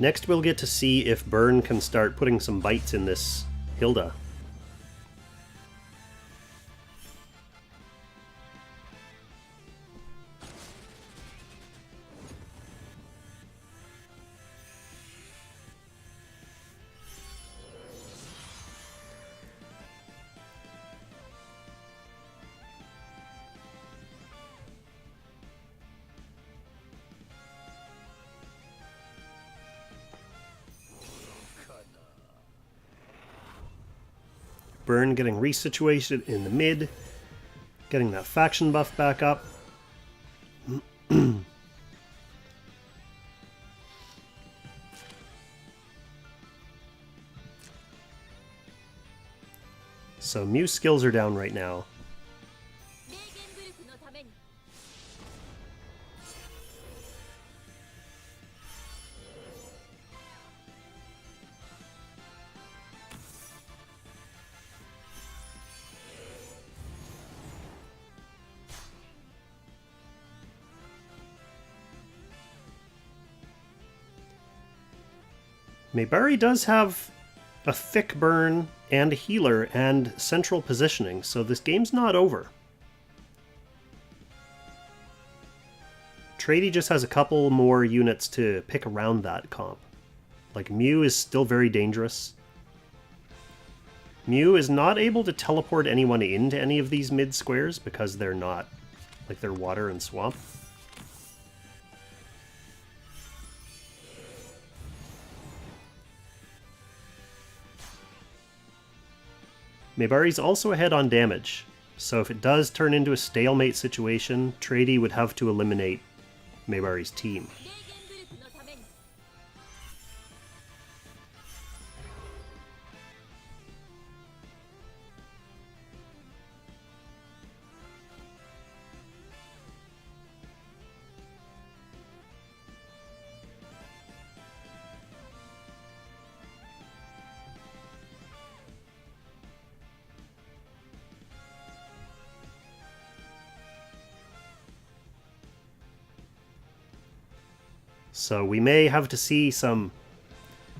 Next we'll get to see if Burn can start putting some bites in this Hilda. Burn getting resituated in the mid, getting that faction buff back up. So Mew's skills are down right now. Maebari does have a thick burn and a healer and central positioning, so this game's not over. Tradey just has a couple more units to pick around that comp. Like, Mew is still very dangerous. Mew is not able to teleport anyone into any of these mid squares because they're not, like, they're water and swamp. Maebari's also ahead on damage, so if it does turn into a stalemate situation, Tradey would have to eliminate Maebari's team. So we may have to see some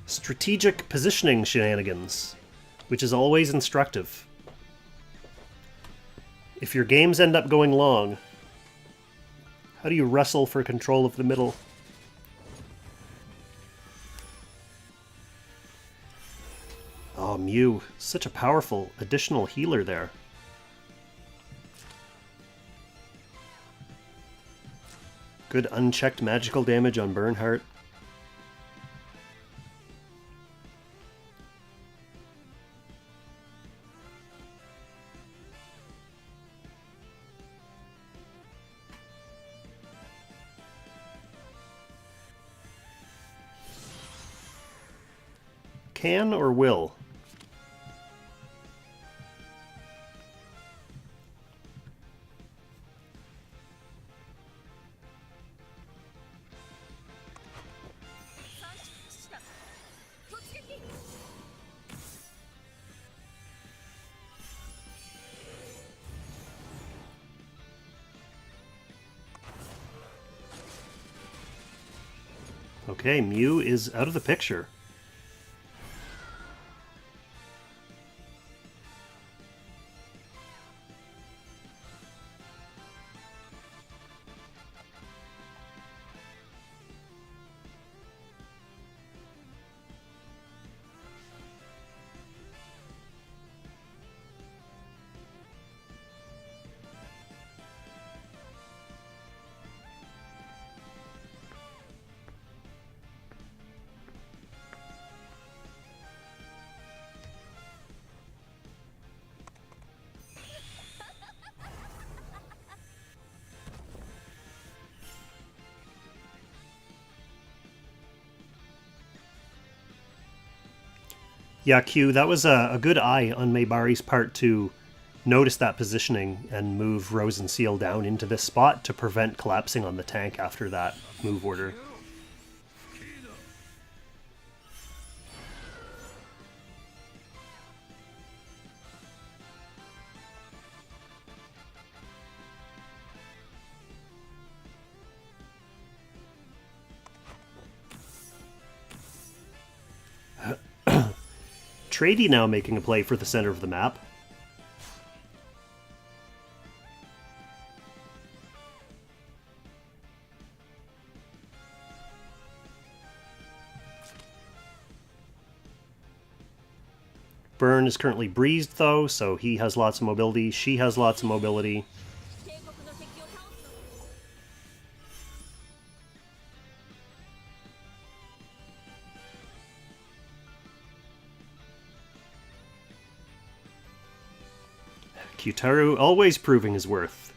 strategic positioning shenanigans, which is always instructive. If your games end up going long, how do you wrestle for control of the middle? Oh, Mew, such a powerful additional healer there. Good unchecked magical damage on Bernhardt. Can or will? Okay, Mew is out of the picture. Yeah, Q, that was a good eye on Maebari's part to notice that positioning and move Rose and Seal down into this spot to prevent collapsing on the tank after that move order. Tradey now making a play for the center of the map. Burn is currently breezed, though, so he has lots of mobility. She has lots of mobility. Kyutaru always proving his worth.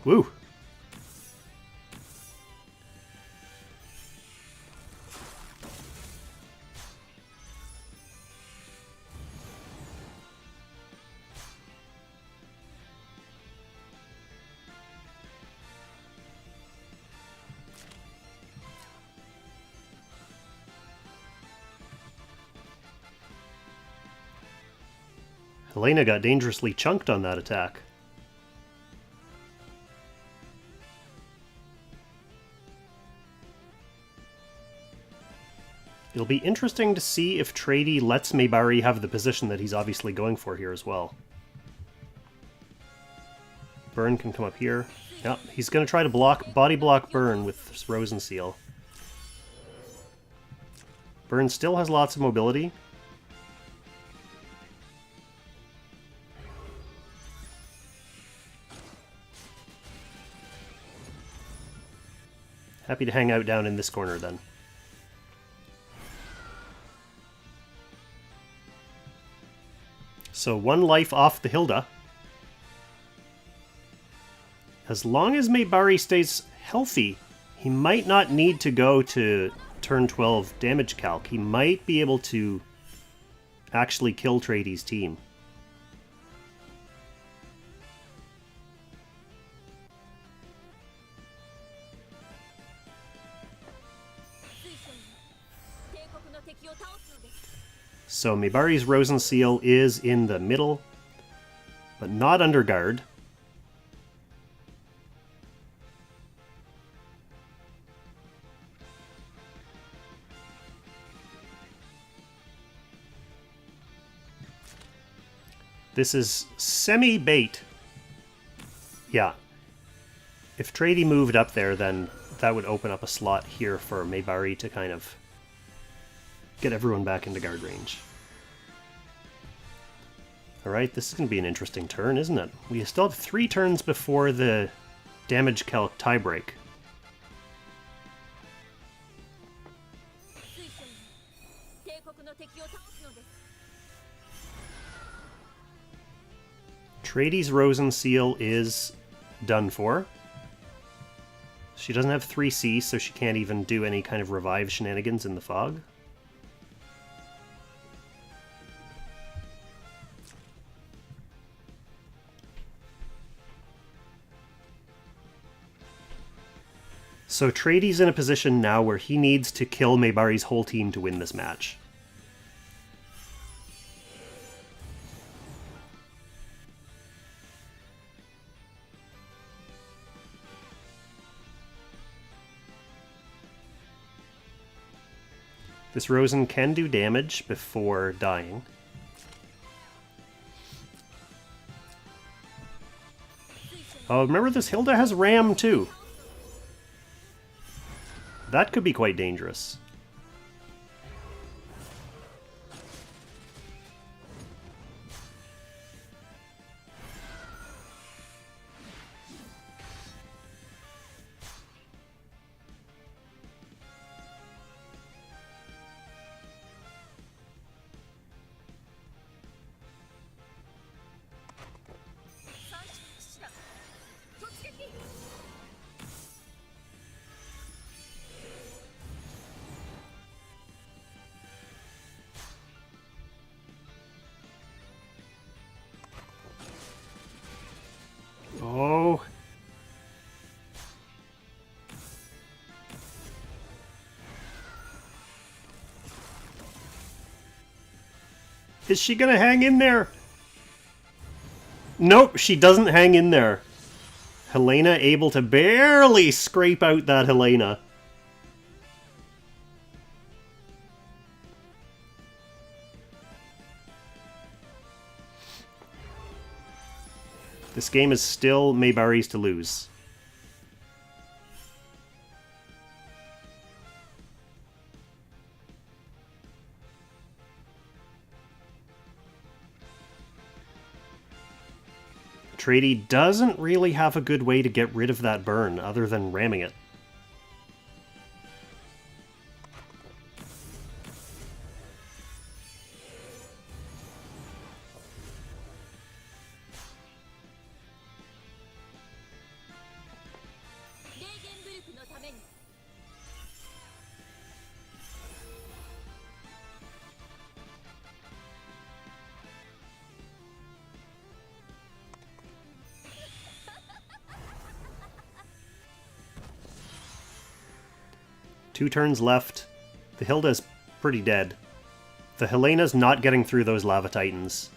Woo! Helena got dangerously chunked on that attack. It'll be interesting to see if Tradey lets Maebari have the position that he's obviously going for here as well. Burn can come up here. Yeah, he's going to try to body block Burn with Rosen Seal. Burn still has lots of mobility. Happy to hang out down in this corner then. So 1 life off the Hilda. As long as Maebari stays healthy, he might not need to go to turn 12 damage calc. He might be able to actually kill Tradey's team. So Maebari's Rosen Seal is in the middle, but not under guard. This is semi-bait. Yeah. If Tradey moved up there, then that would open up a slot here for Maebari to kind of get everyone back into guard range. Alright, this is going to be an interesting turn, isn't it? We still have 3 turns before the damage calc tiebreak. Tradey's Rosen Seal is done for. She doesn't have 3C, so she can't even do any kind of revive shenanigans in the fog. So Tradey's in a position now where he needs to kill Maebari's whole team to win this match. This Rosen can do damage before dying. Oh, remember this Hilda has Ram too. That could be quite dangerous. Is she gonna hang in there? Nope, she doesn't hang in there. Helena able to barely scrape out that Helena. This game is still Maebari's to lose. Tradey doesn't really have a good way to get rid of that burn other than ramming it. Two turns left. The Hilda's pretty dead. The Helena's not getting through those Lava Titans.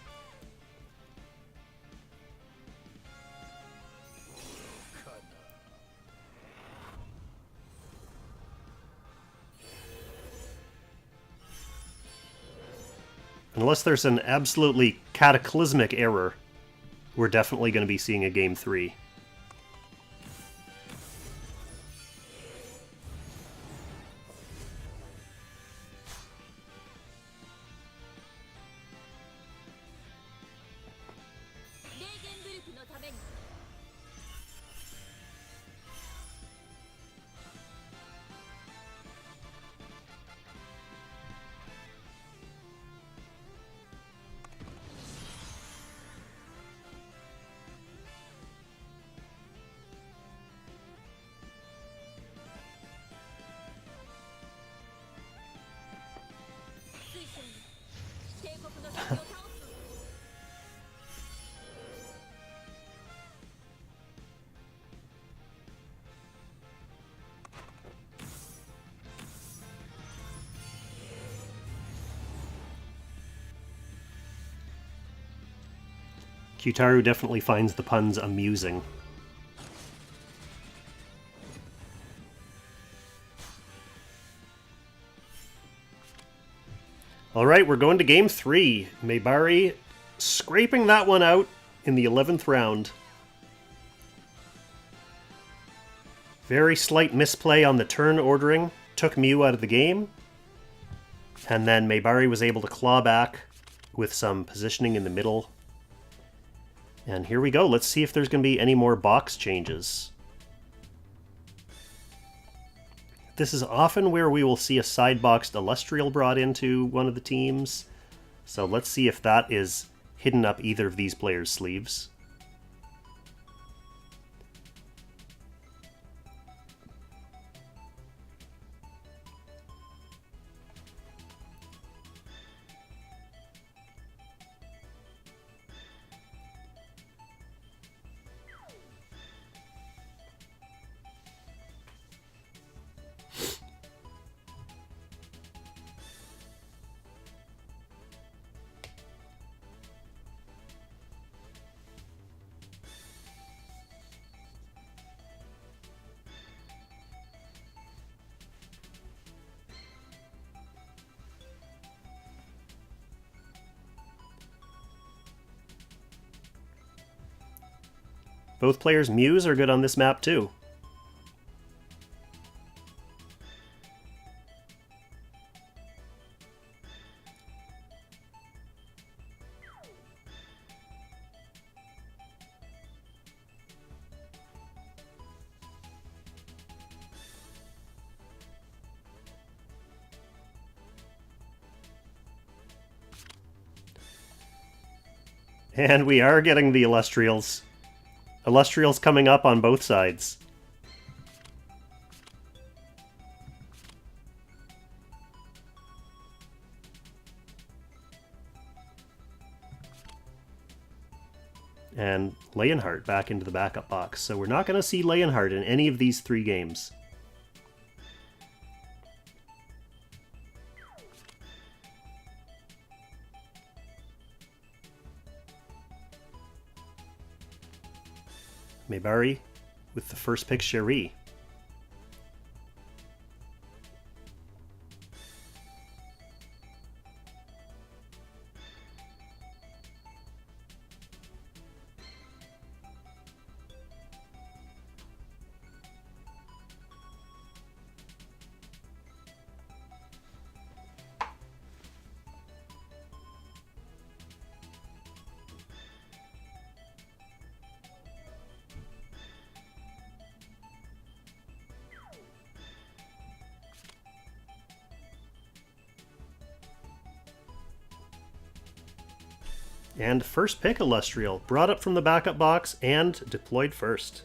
Unless there's an absolutely cataclysmic error, we're definitely going to be seeing a Game 3. Kyutaru definitely finds the puns amusing. Alright, we're going to Game 3. Maebari scraping that one out in the 11th round. Very slight misplay on the turn ordering took Mew out of the game. And then Maebari was able to claw back with some positioning in the middle. And here we go. Let's see if there's going to be any more box changes. This is often where we will see a side-boxed Illustrial brought into one of the teams. So let's see if that is hidden up either of these players' sleeves. Both players' Mews are good on this map too. And we are getting the Illustrials. Illustrials coming up on both sides. And Leonhardt back into the backup box. So we're not going to see Leonhardt in any of these three games. Maebari with the first pick, Cherie. And first pick, Illustrial, brought up from the backup box and deployed first.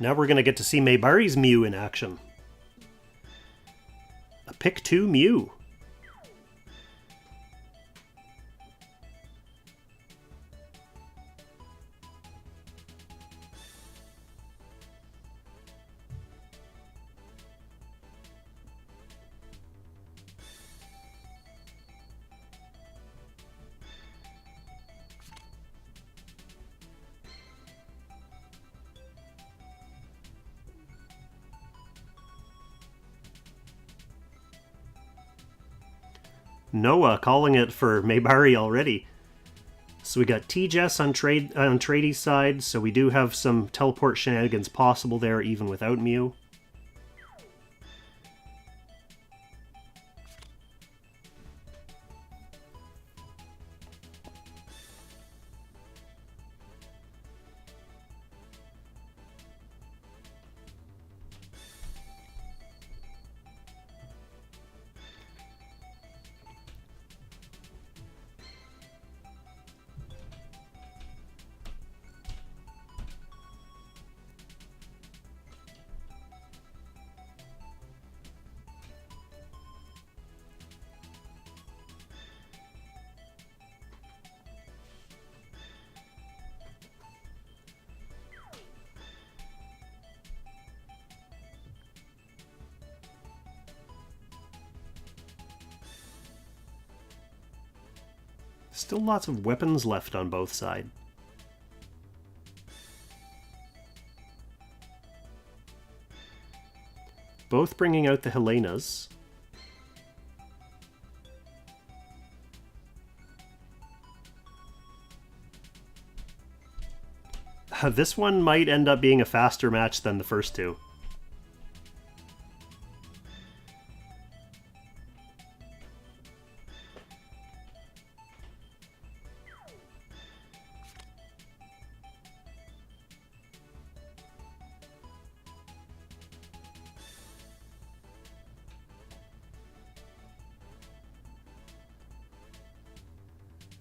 Now we're going to get to see Maebari's Mew in action. A pick 2 Mew. Noah calling it for Maebari already. So we got T-Jess on Tradey's side, so we do have some teleport shenanigans possible there even without Mew. Still lots of weapons left on both sides. Both bringing out the Helenas. This one might end up being a faster match than the first two.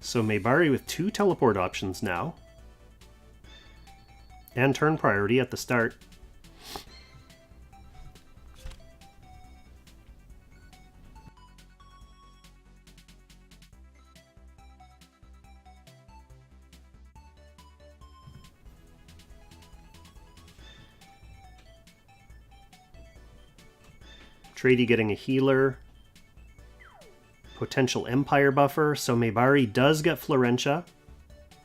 So Maebari with 2 teleport options now. And turn priority at the start. Tradey getting a healer. Potential Empire buffer, so Maebari does get Florentia.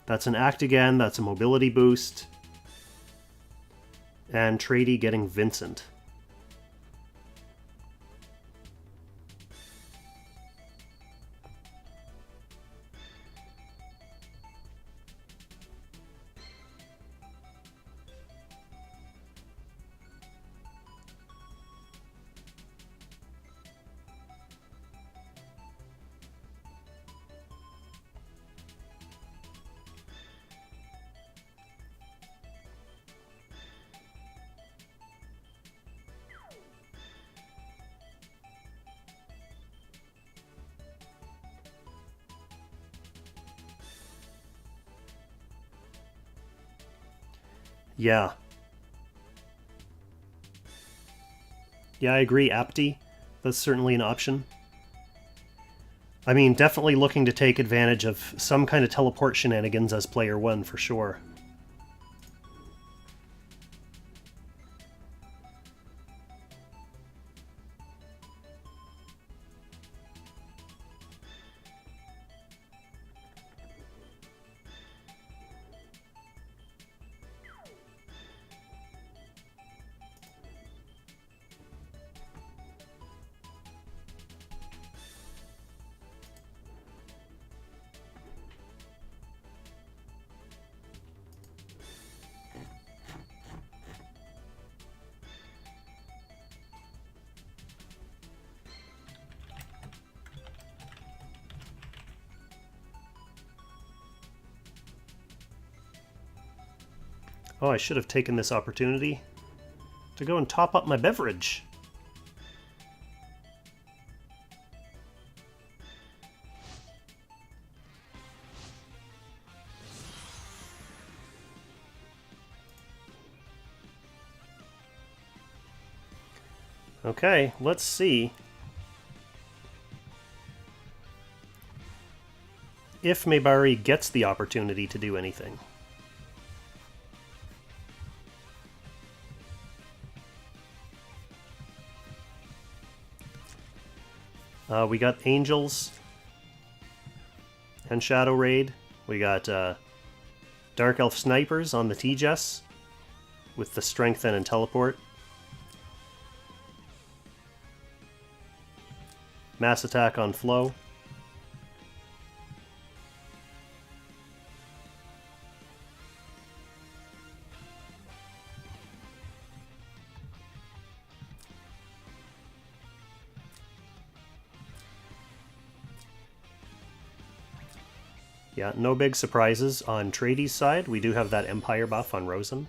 That's an act again, that's a mobility boost. And Tradey getting Vincent. Yeah. Yeah, I agree. Apti. That's certainly an option. I mean, definitely looking to take advantage of some kind of teleport shenanigans as player 1, for sure. Oh, I should have taken this opportunity to go and top up my beverage. Okay, let's see if Maebari gets the opportunity to do anything. We got Angels and Shadow Raid. We got Dark Elf Snipers on the T-Jess with the Strengthen and Teleport. Mass Attack on Flow. Yeah, no big surprises on Tradey's side. We do have that Empire buff on Rosen.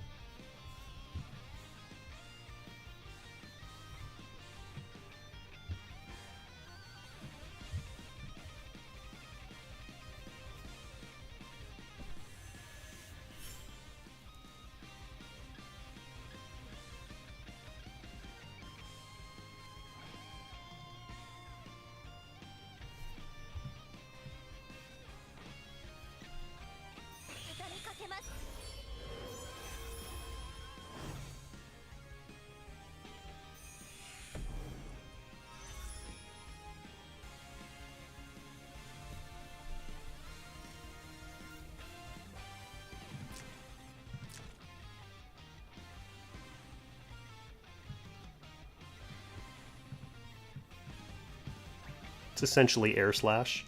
It's essentially Air Slash.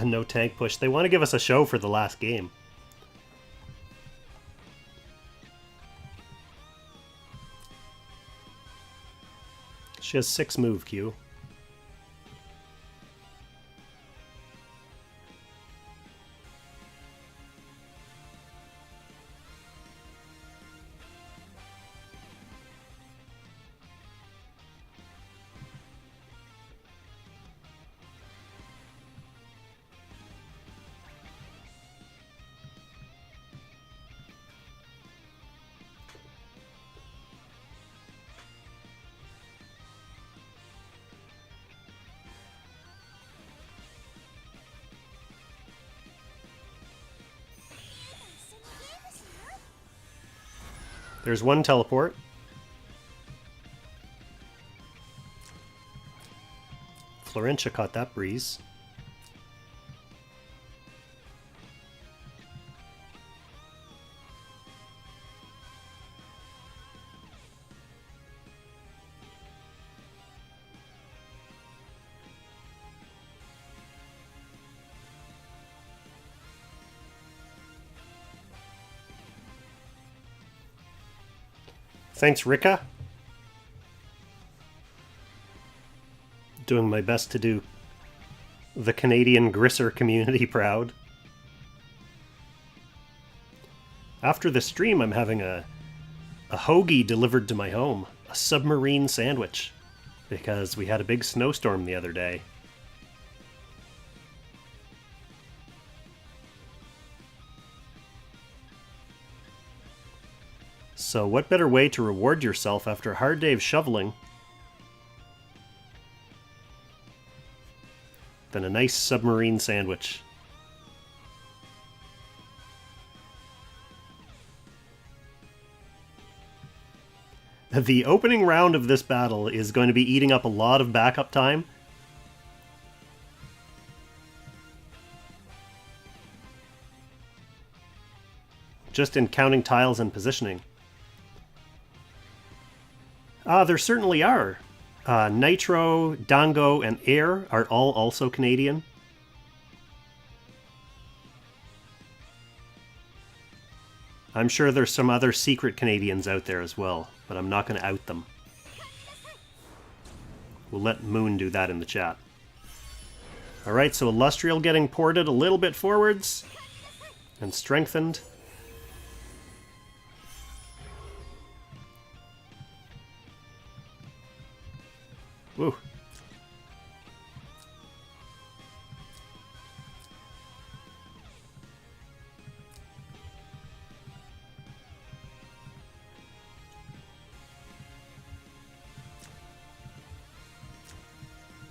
No tank push. They want to give us a show for the last game. She has 6 move Q. There's one teleport. Florentia caught that breeze. Thanks, Rika. Doing my best to do the Canadian Grisser community proud. After the stream, I'm having a hoagie delivered to my home. A submarine sandwich. Because we had a big snowstorm the other day. So what better way to reward yourself after a hard day of shoveling than a nice submarine sandwich? The opening round of this battle is going to be eating up a lot of backup time. Just in counting tiles and positioning. There certainly are. Nitro, Dango, and Air are all also Canadian. I'm sure there's some other secret Canadians out there as well, but I'm not going to out them. We'll let Moon do that in the chat. Alright, so Illustrial getting ported a little bit forwards and strengthened. Woo.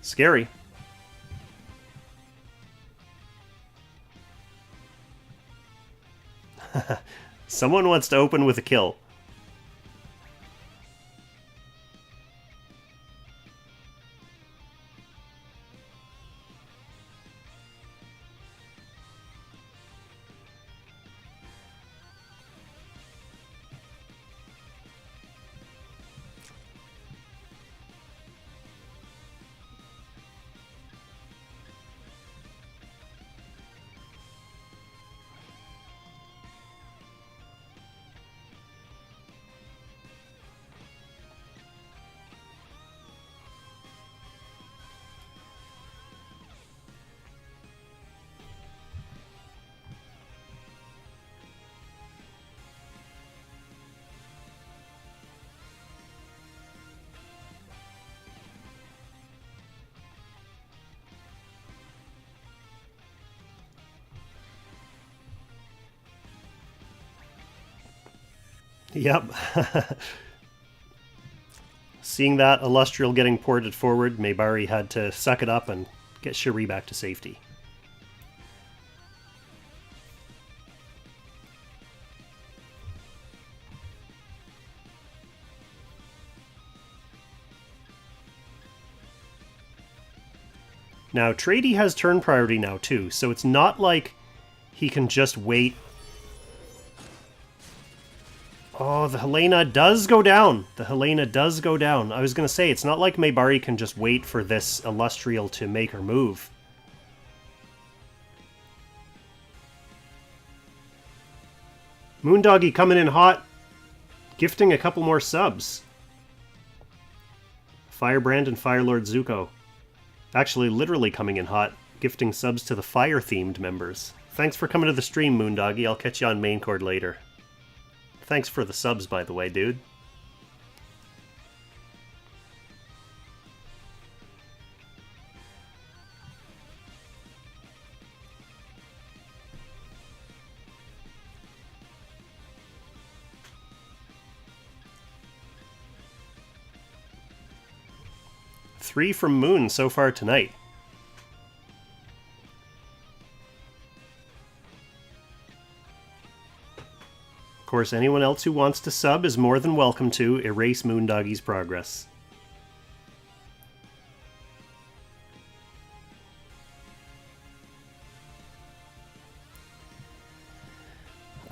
Scary. Someone wants to open with a kill. Yep. Seeing that Illustrial getting ported forward, Maebari had to suck it up and get Cherie back to safety. Now, Tradey has turn priority now too, so it's not like he can just wait. Oh, the Helena does go down. The Helena does go down. I was going to say, it's not like Maebari can just wait for this Illustrial to make her move. Moondoggy coming in hot. Gifting a couple more subs. Firebrand and Firelord Zuko. Actually, literally coming in hot. Gifting subs to the fire-themed members. Thanks for coming to the stream, Moondoggy. I'll catch you on main cord later. Thanks for the subs, by the way, dude. Three from Moon so far tonight. course, anyone else who wants to sub is more than welcome to erase Moondoggy's progress.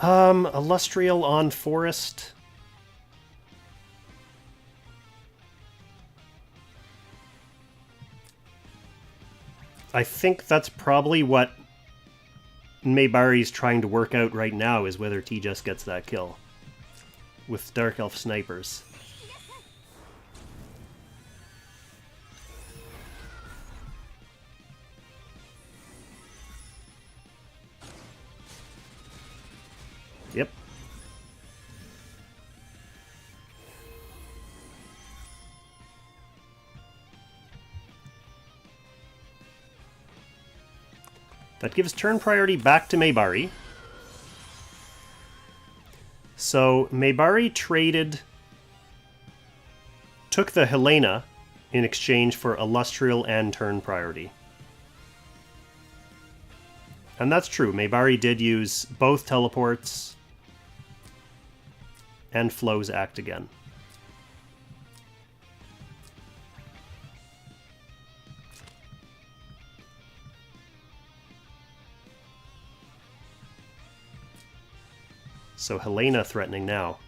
Illustrial on Forest. I think that's probably what Maebari's trying to work out right now, is whether T-Just gets that kill with Dark Elf snipers. Yep. That gives turn priority back to Maebari. So Maebari took the Helena in exchange for Illustrial and turn priority. And that's true, Maebari did use both teleports and Flo's Act again. So Helena threatening now.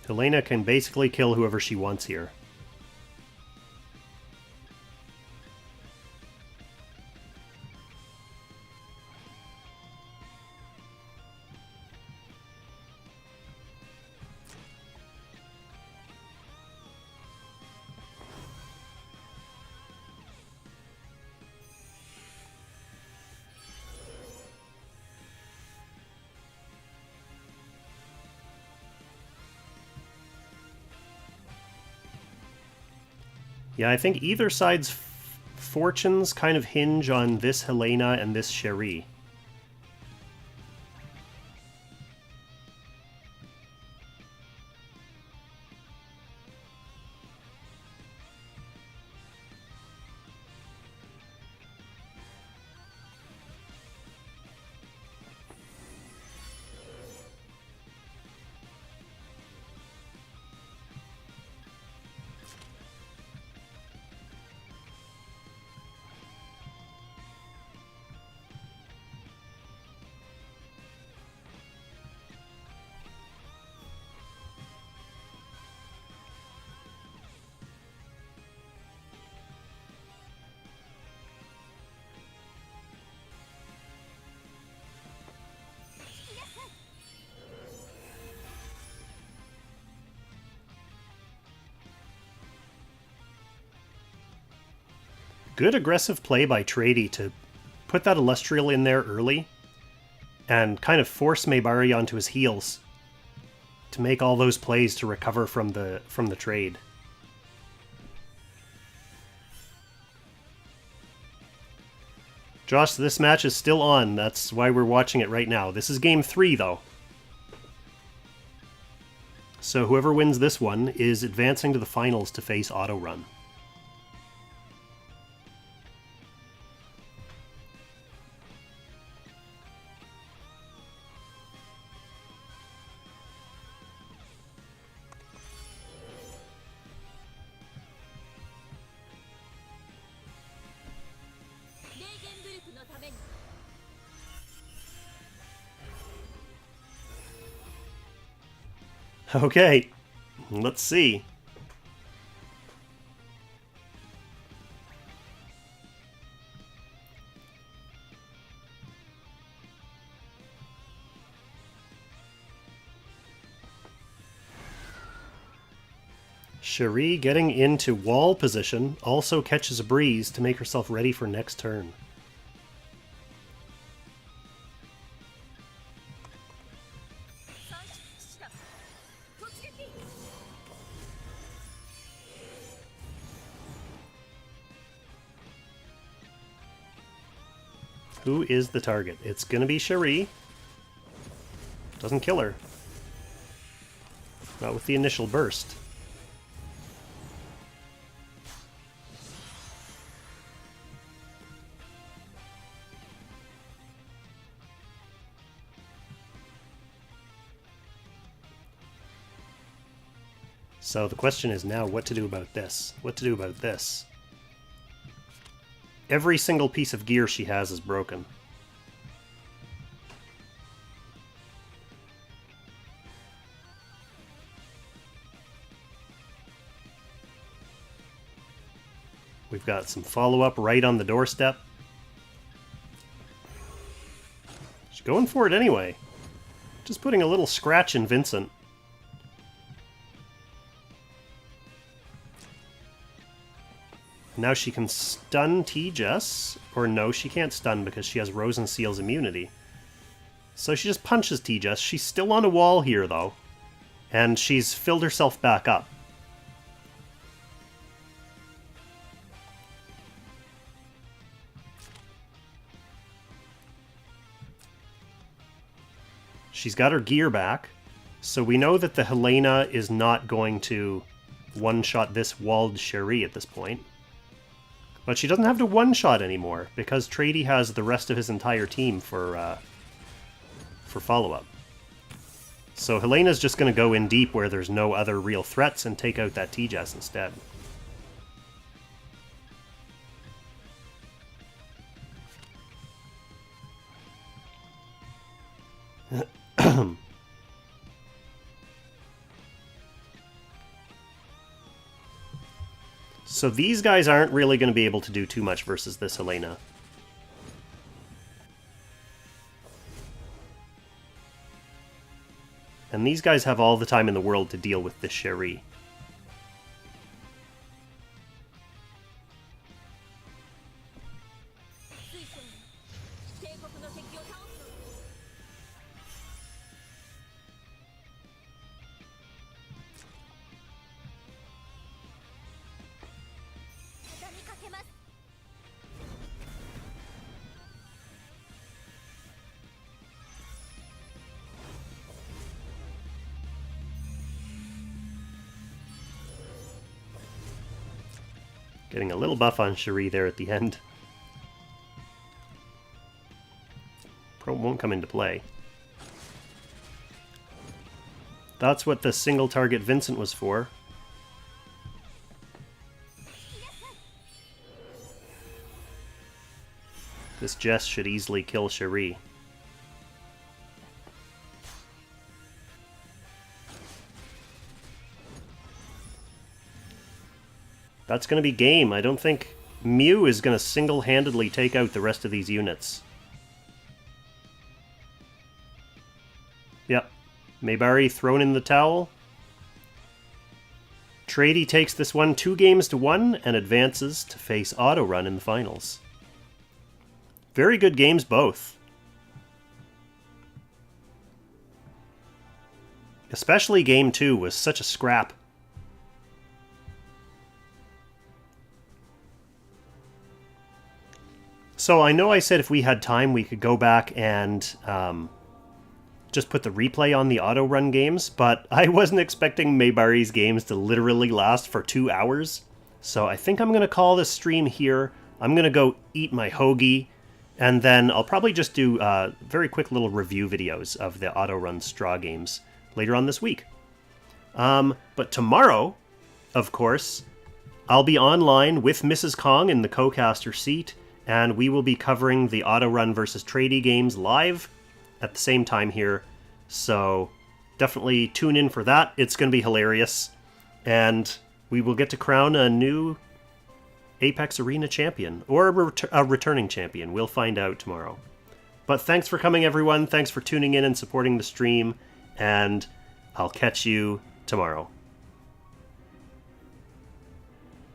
Helena can basically kill whoever she wants here. Yeah, I think either side's fortunes kind of hinge on this Helena and this Cherie. Good aggressive play by Tradey to put that Illustrial in there early and kind of force Maebari onto his heels to make all those plays to recover from the trade. Josh, this match is still on. That's why we're watching it right now. This is game 3, though. So whoever wins this one is advancing to the finals to face Autorun. Okay, let's see. Cherie getting into wall position also catches a breeze to make herself ready for next turn. Who is the target? It's gonna be Cherie. Doesn't kill her. Not with the initial burst. So the question is now what to do about this. What to do about this. Every single piece of gear she has is broken. We've got some follow-up right on the doorstep. She's going for it anyway. Just putting a little scratch in Vincent. Now she can stun T-Jess. Or no, she can't stun because she has Rose and Seal's immunity. So she just punches T-Jess. She's still on a wall here, though. And she's filled herself back up. She's got her gear back, so we know that the Helena is not going to one-shot this walled Cherie at this point. But she doesn't have to one-shot anymore, because Tradey has the rest of his entire team for follow-up. So Helena's just going to go in deep where there's no other real threats and take out that T-Jess instead. So these guys aren't really going to be able to do too much versus this Helena. And these guys have all the time in the world to deal with this Cherie. Getting a little buff on Cherie there at the end. Probe won't come into play. That's what the single target Vincent was for. This Jess should easily kill Cherie. That's going to be game. I don't think Mew is going to single-handedly take out the rest of these units. Yep. Maebari thrown in the towel. Tradey takes this one 2-1 and advances to face Autorun in the finals. Very good games both. Especially game 2 was such a scrap. So I know I said if we had time we could go back and just put the replay on the Autorun games, but I wasn't expecting Maebari's games to literally last for 2 hours. So I think I'm going to call this stream here. I'm going to go eat my hoagie, and then I'll probably just do very quick little review videos of the Autorun Straw games later on this week. But tomorrow, of course, I'll be online with Mrs. Kong in the co-caster seat, and we will be covering the Autorun versus Tradey games live at the same time here. So definitely tune in for that. It's going to be hilarious. And we will get to crown a new Apex Arena champion, or a returning champion. We'll find out tomorrow. But thanks for coming, everyone. Thanks for tuning in and supporting the stream. And I'll catch you tomorrow.